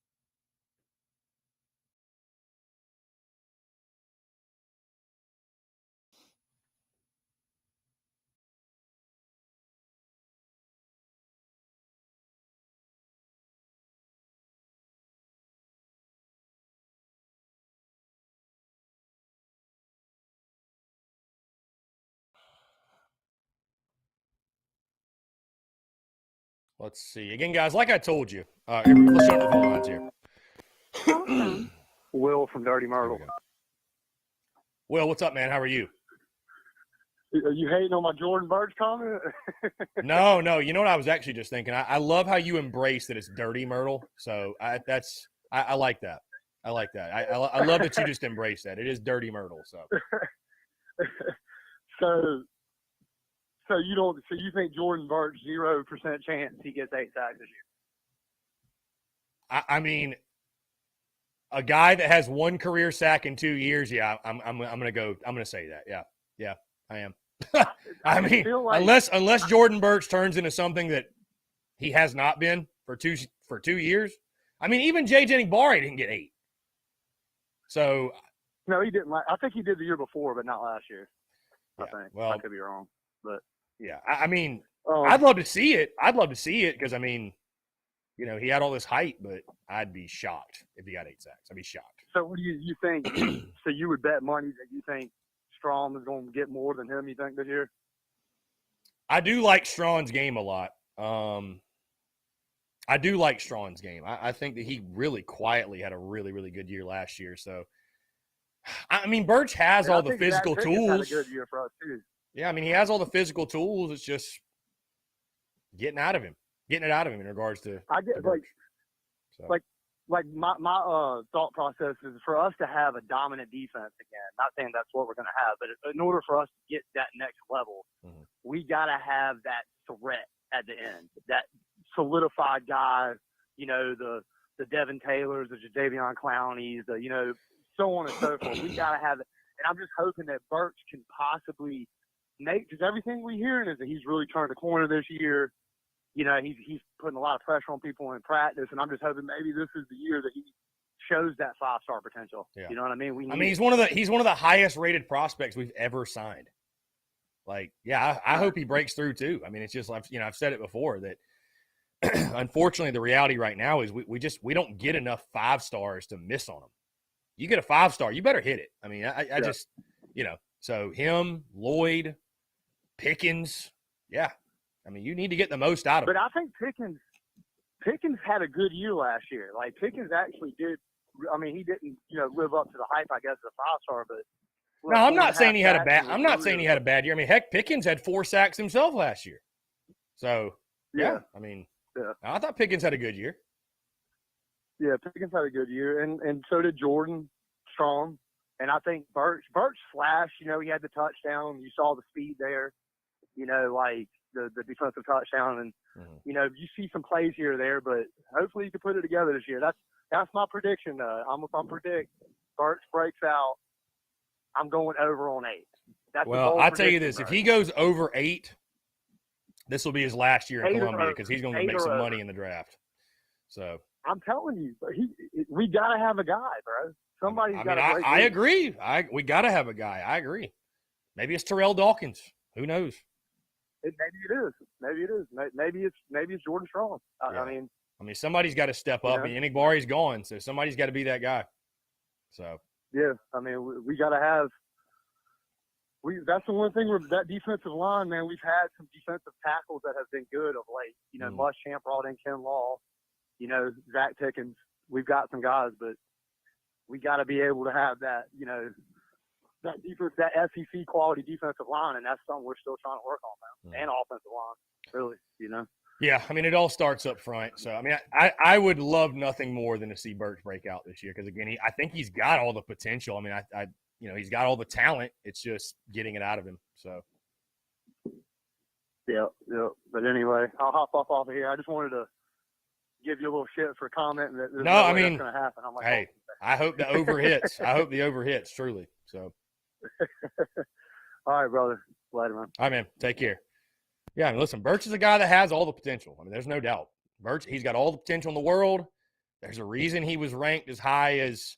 Let's see. Again, guys, like I told you, let's jump to the phone lines here. Will from Dirty Myrtle. Will, what's up, man? How are you? Are you hating on my Jordan Birch comment? No. You know what I was actually just thinking? I love how you embrace that it's Dirty Myrtle. So I like that. I like that. I love that you just embrace that. It is Dirty Myrtle. So you think Jordan Birch 0% chance he gets 8 sacks this year? I mean, a guy that has 1 career sack in 2 years, yeah, I'm gonna say that. Yeah, I am. I mean, like, unless Jordan Birch turns into something that he has not been for 2 years. I mean, even Jay Jennings-Barry didn't get 8. So no, he didn't. I think he did the year before, but not last year. Yeah, I think. Well, I could be wrong, but yeah, I mean, I'd love to see it. Because I mean, he had all this hype, but I'd be shocked if he got 8 sacks. I'd be shocked. So what do you think? So you would bet money that you think Strom is going to get more than him, you think, this year? I do like Strawn's game a lot. I do like Strawn's game. I think that he really quietly had a really, really good year last year. So, I mean, Birch has all the physical tools. Had a good year for us too. Yeah, I mean, he has all the physical tools. It's just getting it out of him in regards to. I get like my thought process is for us to have a dominant defense again. Not saying that's what we're going to have, but in order for us to get that next level, we got to have that threat at the end, that solidified guy. You know, the Devin Taylors, the Jadeveon Clowneys, so on and so forth. We got to have it, and I'm just hoping that Birch can possibly make, because everything we're hearing is that he's really turned the corner this year. You know, he's putting a lot of pressure on people in practice, and I'm just hoping maybe this is the year that he shows that 5-star potential. Yeah. You know what I mean? He's one of the highest rated prospects we've ever signed. Like, yeah, I hope he breaks through too. I mean, it's just, I've said it before that unfortunately the reality right now is we don't get enough 5-stars to miss on them. You get a 5-star, you better hit it. I mean, I just, so him, Lloyd, Pickens, yeah. I mean, you need to get the most out of it. But I think Pickens had a good year last year. Like, Pickens actually did. I mean, he didn't, live up to the hype, I guess, as a 5-star. But no, I'm not saying he had a bad. I'm not saying he had a bad year. I mean, heck, Pickens had 4 sacks himself last year. So yeah. I mean, I thought Pickens had a good year. Yeah, Pickens had a good year, and so did Jordan Strong. And I think Birch flashed. He had the touchdown. You saw the speed there. Like the defensive touchdown, and you see some plays here or there, but hopefully you can put it together this year. That's my prediction. I'm predict Birch breaks out. I'm going over on 8. Well, I'll tell you this: if he goes over 8, this will be his last year in Columbia because he's going to make some money in the draft. So I'm telling you, we gotta have a guy, bro. Somebody's got to. I agree. We gotta have a guy. I agree. Maybe it's Terrell Dawkins. Who knows? Maybe it is. Maybe it's Jordan Strong. Yeah. I mean, somebody's got to step up. And Enigbari's gone, so somebody's got to be that guy. So yeah, I mean, we got to have. That's the one thing with that defensive line, man. We've had some defensive tackles that have been good of late. Muschamp brought in Ken Law. Zach Pickens. We've got some guys, but we got to be able to have that. That defense, that SEC quality defensive line, and that's something we're still trying to work on now, and offensive line, really, Yeah, I mean, it all starts up front. So, I mean, I would love nothing more than to see Birch break out this year because, again, I think he's got all the potential. I mean, he's got all the talent. It's just getting it out of him. So. Yeah. But anyway, I'll hop off of here. I just wanted to give you a little shit for commenting that I mean, that's going to happen. I'm like, hey, I hope the over hits. I hope the over hits, truly. So. All right, brother. Later, man. All right, man. Take care. Yeah, I mean, listen, Birch is a guy that has all the potential. I mean, there's no doubt. Birch, he's got all the potential in the world. There's a reason he was ranked as high as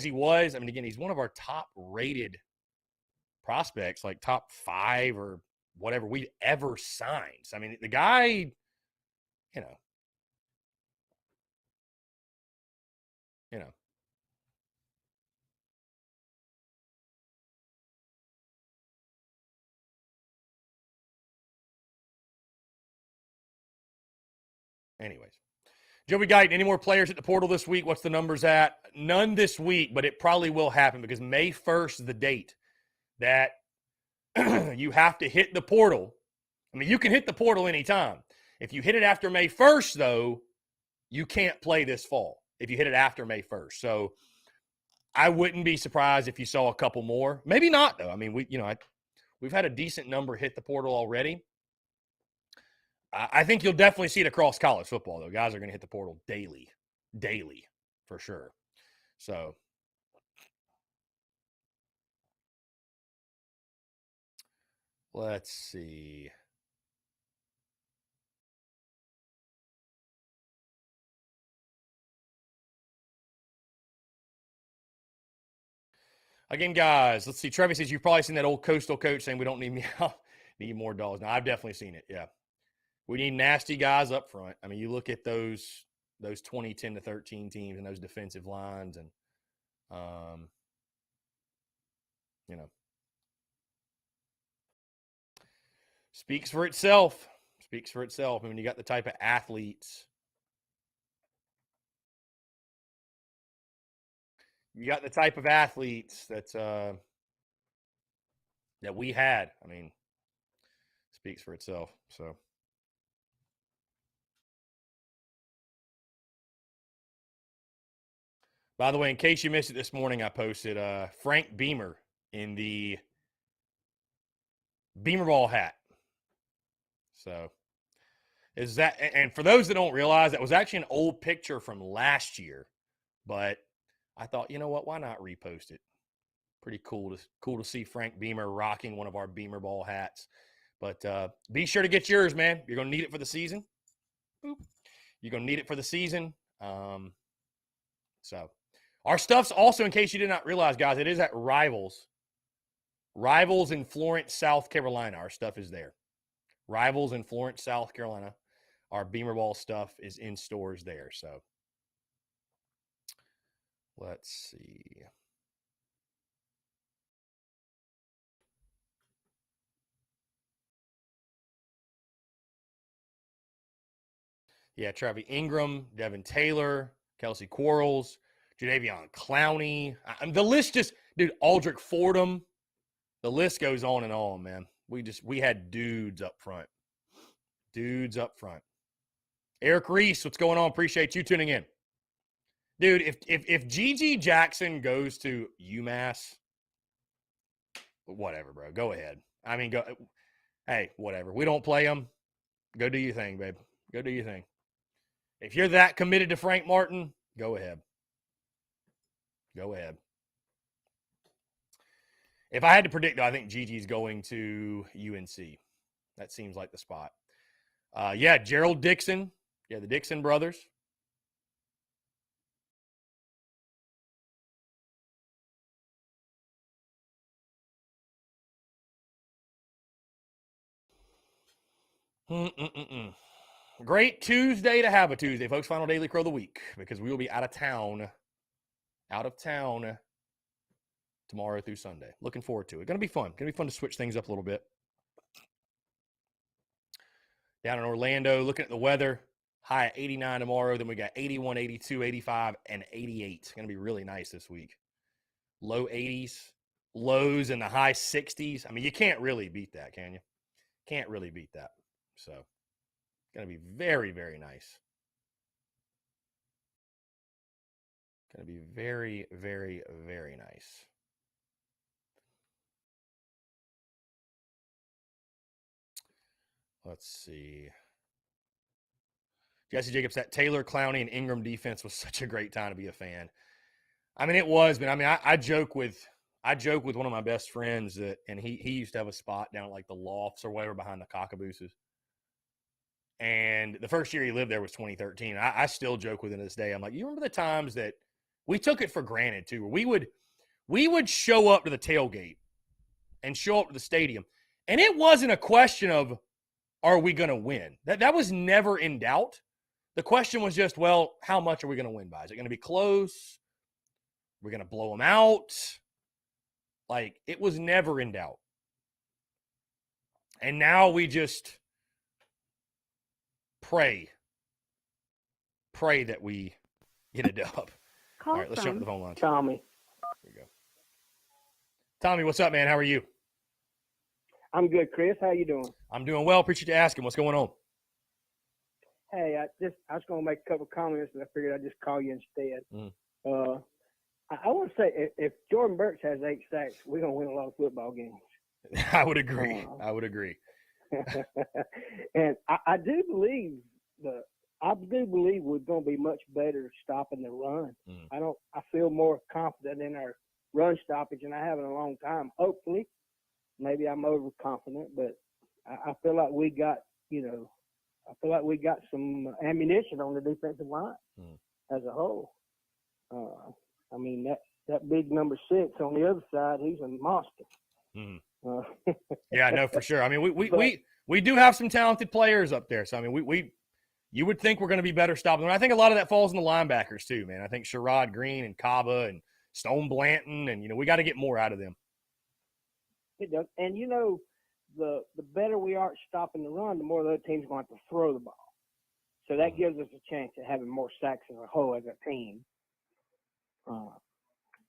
he was. I mean, again, he's one of our top-rated prospects, like top 5 or whatever we've ever signed. So, I mean, the guy, Anyways, Joey Guyton, any more players at the portal this week? What's the numbers at? None this week, but it probably will happen because May 1st is the date that you have to hit the portal. I mean, you can hit the portal anytime. If you hit it after May 1st, though, you can't play this fall if you hit it after May 1st. So I wouldn't be surprised if you saw a couple more. Maybe not, though. I mean, we've had a decent number hit the portal already. I think you'll definitely see it across college football, though. Guys are going to hit the portal daily, for sure. So, let's see. Again, guys, let's see. Trevi says, you've probably seen that old Coastal coach saying we don't need need more dogs. Now, I've definitely seen it, yeah. We need nasty guys up front. I mean, you look at those 2010 to 13 teams and those defensive lines, and speaks for itself. Speaks for itself. I mean, you got the type of athletes. You got the type of athletes that we had. I mean, speaks for itself. So. By the way, in case you missed it this morning, I posted Frank Beamer in the Beamer ball hat. So is that, and for those that don't realize, that was actually an old picture from last year, but I thought, you know what, why not repost it? Pretty cool to see Frank Beamer rocking one of our Beamer ball hats. But be sure to get yours, man. You're going to need it for the season. Boop. You're going to need it for the season. So our stuff's also, in case you did not realize, guys, it is at Rivals. Rivals in Florence, South Carolina. Our stuff is there. Rivals in Florence, South Carolina. Our Beamer ball stuff is in stores there. So let's see. Yeah, Travis Ingram, Devin Taylor, Kelsey Quarles, Jadeveon Clowney. The list just, dude, Aldrich Fordham. The list goes on and on, man. We had dudes up front. Dudes up front. Eric Reese, what's going on? Appreciate you tuning in. Dude, if G.G. Jackson goes to UMass, whatever, bro. Go ahead. I mean, go. Hey, whatever. We don't play him. Go do your thing, babe. Go do your thing. If you're that committed to Frank Martin, go ahead. Go ahead. If I had to predict, though, I think Gigi's going to UNC. That seems like the spot. Yeah, Gerald Dixon. Yeah, the Dixon brothers. Great Tuesday to have a Tuesday, folks. Final Daily Crow of the week, because we will be out of town tomorrow through Sunday. Looking forward to it. Going to be fun. Going to be fun to switch things up a little bit. Down in Orlando, looking at the weather, high at 89 tomorrow. Then we got 81, 82, 85, and 88. It's going to be really nice this week. Low 80s, lows in the high 60s. I mean, you can't really beat that, can you? Can't really beat that. So it's going to be very, very nice. Going to be very, very, very nice. Let's see. Jesse Jacobs, that Taylor, Clowney, and Ingram defense was such a great time to be a fan. I mean, it was, but I mean, I joke with one of my best friends that, and he used to have a spot down at like the lofts or whatever behind the cockabooses. And the first year he lived there was 2013. I still joke with him to this day. I'm like, you remember the times that we took it for granted too, where we would show up to the tailgate and show up to the stadium, and it wasn't a question of, are we going to win? That was never in doubt. The question was just, well, how much are we going to win by? Is it going to be close? We're going to blow them out? Like, it was never in doubt. And now we just pray that we get a dub. All right, let's jump to the phone line. Tommy. Here we go. Tommy, what's up, man? How are you? I'm good, Chris. How you doing? I'm doing well. Appreciate you asking. What's going on? Hey, I was going to make a couple comments, and I figured I'd just call you instead. I want to say, if Jordan Burks has 8 sacks, we're going to win a lot of football games. I would agree. And I do believe we're going to be much better stopping the run. I feel more confident in our run stoppage than I have in a long time. Hopefully, maybe I'm overconfident, but I feel like we got some ammunition on the defensive line as a whole. I mean, that big number 6 on the other side, he's a monster. Yeah, no, for sure. I mean, we do have some talented players up there. So, I mean, you would think we're going to be better stopping them. I think a lot of that falls on the linebackers too, man. I think Sherrod Green and Kaba and Stone Blanton, and, we got to get more out of them. It does. And, the better we are at stopping the run, the more the other team's going to have to throw the ball. So that gives us a chance at having more sacks as a whole as a team.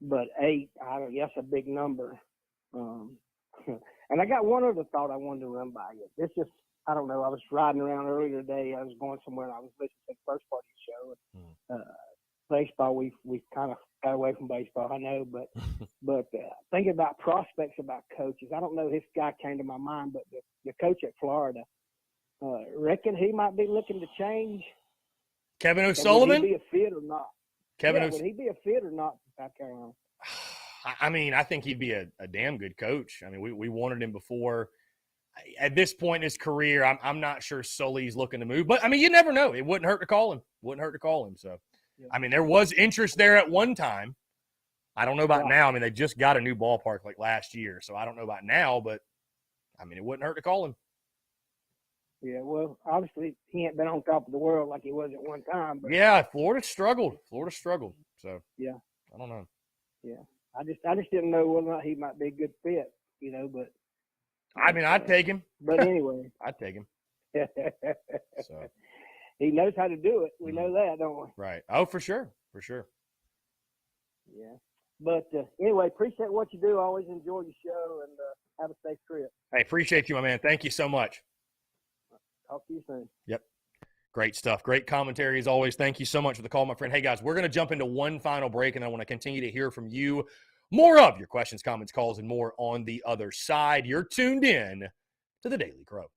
But 8, that's a big number. And I got one other thought I wanted to run by you. This just, I don't know. I was riding around earlier today. I was going somewhere and I was listening to the first part of the show. Baseball, we've kind of got away from baseball, I know, but thinking about prospects, about coaches, I don't know. This guy came to my mind, but the coach at Florida, reckon he might be looking to change. Kevin O'Sullivan? Would he be a fit or not? Would he be a fit or not for South Carolina? I mean, I think he'd be a damn good coach. I mean, we wanted him before. At this point in his career, I'm not sure Sully's looking to move. But, I mean, you never know. It wouldn't hurt to call him. So, I mean, there was interest there at one time. I don't know about now. I mean, they just got a new ballpark like last year. So, I don't know about now. But, I mean, it wouldn't hurt to call him. Yeah, well, obviously, he ain't been on top of the world like he was at one time. But yeah, Florida struggled. So, yeah, I don't know. Yeah, I just didn't know whether or not he might be a good fit, but. I mean, I'd take him. But anyway. I'd take him. So. He knows how to do it. We know that, don't we? Right. Oh, for sure. Yeah. But anyway, appreciate what you do. Always enjoy your show and have a safe trip. Hey, appreciate you, my man. Thank you so much. Talk to you soon. Yep. Great stuff. Great commentary as always. Thank you so much for the call, my friend. Hey, guys, we're going to jump into one final break, and I want to continue to hear from you. More of your questions, comments, calls, and more on the other side. You're tuned in to the Daily Crow.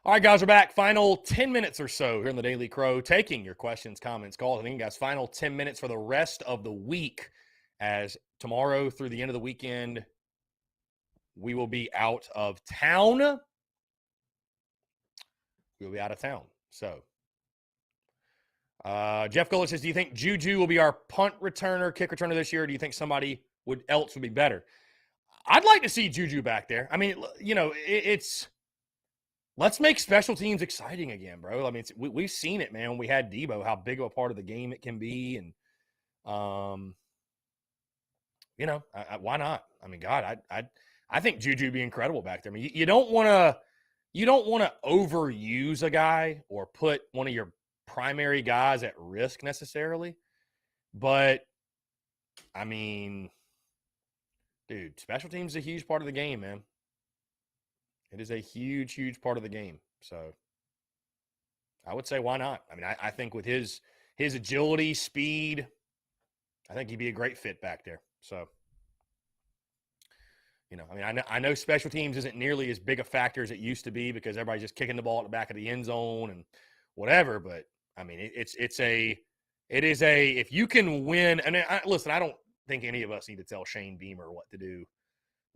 All right, guys, we're back. Final 10 minutes or so here in the Daily Crow, taking your questions, comments, calls. I think, guys, final 10 minutes for the rest of the week, as tomorrow through the end of the weekend, we will be out of town. We'll be out of town. So, Jeff Guller says, do you think Juju will be our punt returner, kick returner this year, or do you think somebody else would be better? I'd like to see Juju back there. I mean, you know, it's let's make special teams exciting again, bro. I mean, we've seen it, man. When we had Debo, how big of a part of the game it can be, and you know, why not? I mean, God, I think Juju would be incredible back there. I mean, you don't want to overuse a guy or put one of your primary guys at risk necessarily, but I mean, dude, special teams is a huge part of the game, man. It is a huge, huge part of the game. So I would say, why not? I mean, I think with his agility, speed, I think he'd be a great fit back there. So, you know, I mean, I know special teams isn't nearly as big a factor as it used to be because everybody's just kicking the ball at the back of the end zone and whatever. But I mean, it is a if you can win. And listen, I don't think any of us need to tell Shane Beamer what to do.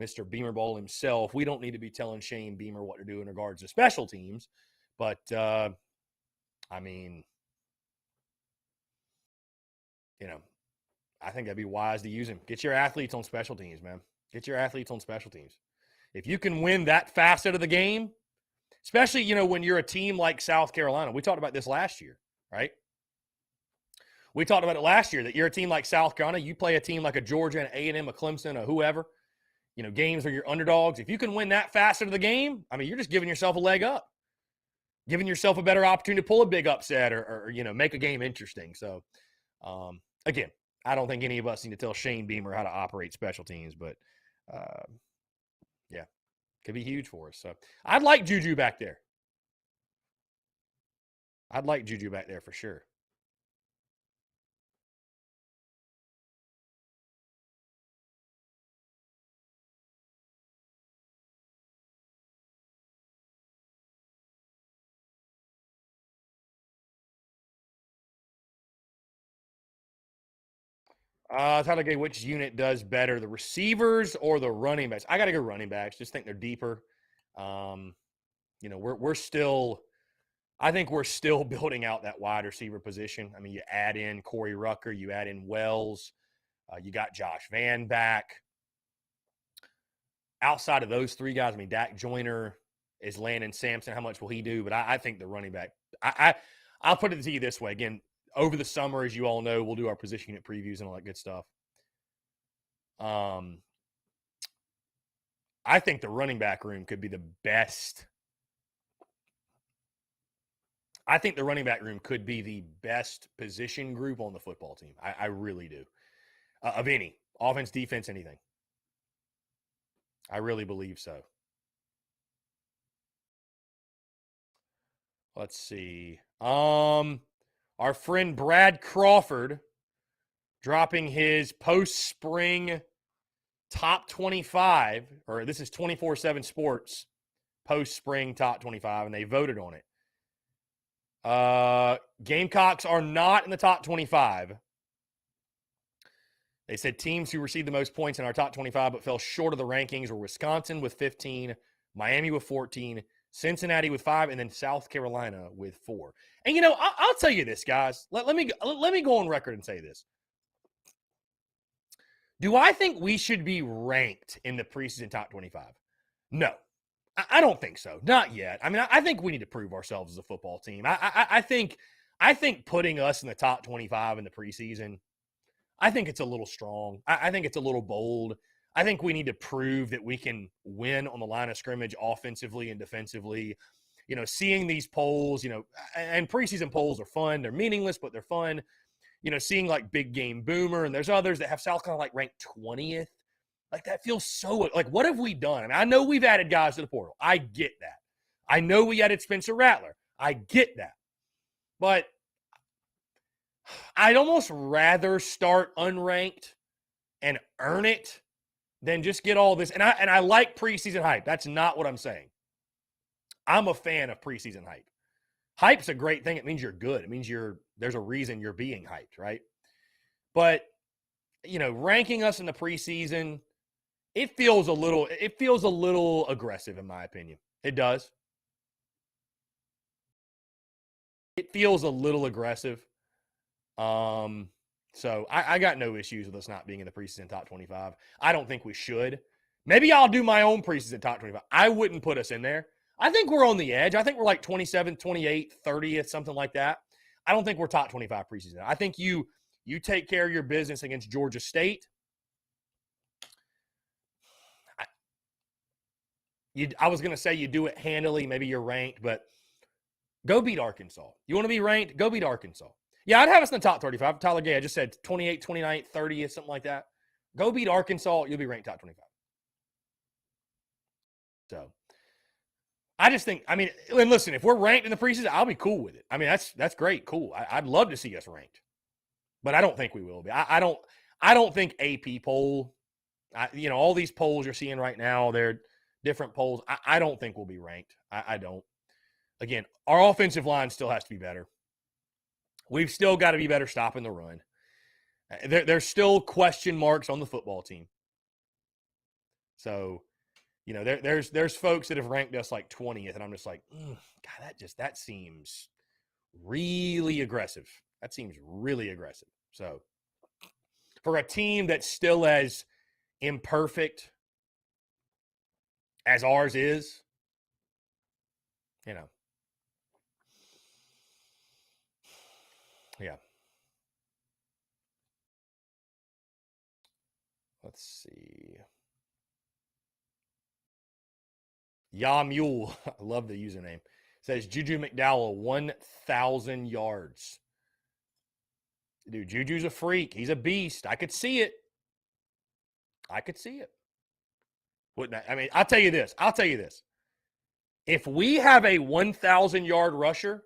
Mr. Beamer Ball himself. We don't need to be telling Shane Beamer what to do in regards to special teams. But, I mean, you know, I think that'd be wise to use him. Get your athletes on special teams, man. Get your athletes on special teams. If you can win that facet of the game, especially, you know, when you're a team like South Carolina. We talked about this last year, right? We talked about it last year that you're a team like South Carolina. You play a team like a Georgia, an A&M, a Clemson, or whoever. You know, games where you're underdogs. If you can win that facet of the game, I mean, you're just giving yourself a leg up, giving yourself a better opportunity to pull a big upset or you know, make a game interesting. So, again, I don't think any of us need to tell Shane Beamer how to operate special teams, but, yeah, could be huge for us. So, I'd like Juju back there. I'd like Juju back there for sure. Tyler Gay, which unit does better, the receivers or the running backs? I got to go running backs. Just think they're deeper. You know, we're still – I think we're still building out that wide receiver position. I mean, you add in Corey Rucker, you add in Wells, you got Josh Van back. Outside of those three guys, I mean, Dak Joyner is Landon Sampson. How much will he do? But I think the running back – I'll put it to you this way. Again, over the summer, as you all know, we'll do our position unit previews and all that good stuff. I think the running back room could be the best. I think the running back room could be the best position group on the football team. I really do. Of any. Offense, defense, anything. I really believe so. Let's see. Our friend Brad Crawford dropping his post-spring top 25, or this is 24/7 Sports post-spring top 25, and they voted on it. Gamecocks are not in the top 25. They said teams who received the most points in our top 25 but fell short of the rankings were Wisconsin with 15, Miami with 14, Cincinnati with 5, and then South Carolina with 4. And, you know, I'll tell you this, guys. Let me go on record and say this. Do I think we should be ranked in the preseason top 25? No. I don't think so. Not yet. I mean, I think we need to prove ourselves as a football team. I think putting us in the top 25 in the preseason, I think it's a little strong. I think it's a little bold. I think we need to prove that we can win on the line of scrimmage offensively and defensively. You know, seeing these polls, you know, and preseason polls are fun. They're meaningless, but they're fun. You know, seeing like Big Game Boomer, and there's others that have South Carolina like ranked 20th. Like, that feels so – like, what have we done? I mean, I know we've added guys to the portal. I get that. I know we added Spencer Rattler. I get that. But I'd almost rather start unranked and earn it than just get all this. And I like preseason hype. That's not what I'm saying. I'm a fan of preseason hype. Hype's a great thing. It means you're good. It means there's a reason you're being hyped, right? But, ranking us in the preseason, it feels a little aggressive in my opinion. It does. It feels a little aggressive. So I got no issues with us not being in the preseason top 25. I don't think we should. Maybe I'll do my own preseason top 25. I wouldn't put us in there. I think we're on the edge. I think we're like 27th, 28th, 30th, something like that. I don't think we're top 25 preseason. I think you take care of your business against Georgia State. I was going to say you do it handily. Maybe you're ranked, but go beat Arkansas. You want to be ranked? Go beat Arkansas. Yeah, I'd have us in the top 35. Tyler Gay, I just said 28, 29, 30, something like that. Go beat Arkansas. You'll be ranked top 25. So, I just think, and listen, if we're ranked in the preseason, I'll be cool with it. That's great. Cool. I'd love to see us ranked. But I don't think we will be. I don't think AP poll, all these polls you're seeing right now, they're different polls. I don't think we'll be ranked. I don't. Again, our offensive line still has to be better. We've still got to be better stopping the run. There's still question marks on the football team. So, there's folks that have ranked us like 20th, and I'm just like, God, that seems really aggressive. That seems really aggressive. So, for a team that's still as imperfect as ours is, yeah. Let's see. Mule, I love the username. Says Juju McDowell, 1,000 yards. Dude, Juju's a freak. He's a beast. I could see it. Wouldn't I? I'll tell you this. If we have a 1,000-yard rusher,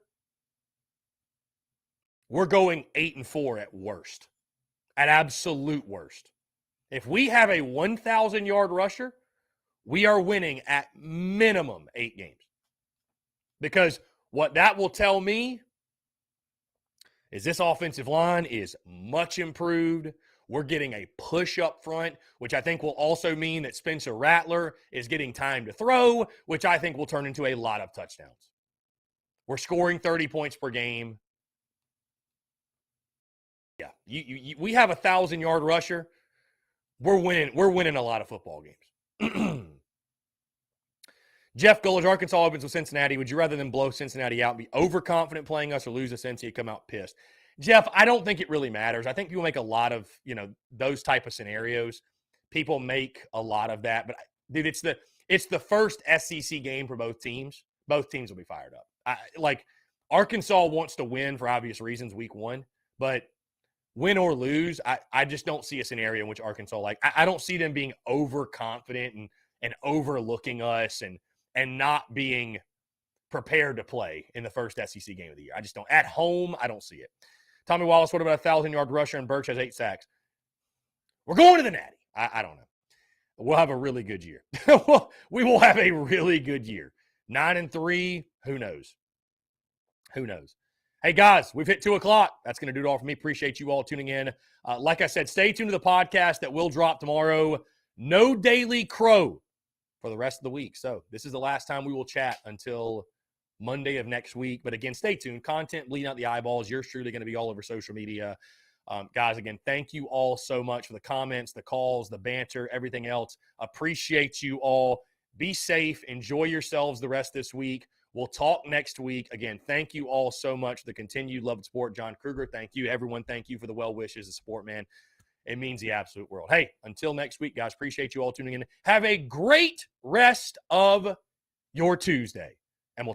we're going 8-4 at worst. At absolute worst. If we have a 1,000-yard rusher, we are winning at minimum 8 games. Because what that will tell me is this offensive line is much improved. We're getting a push up front, which I think will also mean that Spencer Rattler is getting time to throw, which I think will turn into a lot of touchdowns. We're scoring 30 points per game. Yeah, we have a 1,000-yard rusher. We're winning a lot of football games. Jeff Gullers, Arkansas opens with Cincinnati. Would you rather than blow Cincinnati out and be overconfident playing us or lose to Cincy and come out pissed? Jeff, I don't think it really matters. I think people make a lot of, those type of scenarios. People make a lot of that. But, dude, it's the first SEC game for both teams. Both teams will be fired up. Arkansas wants to win for obvious reasons week 1. But win or lose, I just don't see a scenario in which Arkansas, I don't see them being overconfident and overlooking us and not being prepared to play in the first SEC game of the year. I just don't. At home, I don't see it. Tommy Wallace, what about a 1,000-yard rusher and Birch has 8 sacks? We're going to the Natty. I don't know. We'll have a really good year. We will have a really good year. 9-3, who knows? Who knows? Hey, guys, we've hit 2 o'clock. That's going to do it all for me. Appreciate you all tuning in. Like I said, stay tuned to the podcast that will drop tomorrow. No Daily Crow for the rest of the week. So this is the last time we will chat until Monday of next week. But again, stay tuned. Content bleeding out the eyeballs. Yours truly going to be all over social media. Guys, again, thank you all so much for the comments, the calls, the banter, everything else. Appreciate you all. Be safe. Enjoy yourselves the rest of this week. We'll talk next week. Again, thank you all so much for the continued love and support. John Kruger, thank you. Everyone, thank you for the well wishes, the support, man. It means the absolute world. Hey, until next week, guys, appreciate you all tuning in. Have a great rest of your Tuesday, and we'll talk.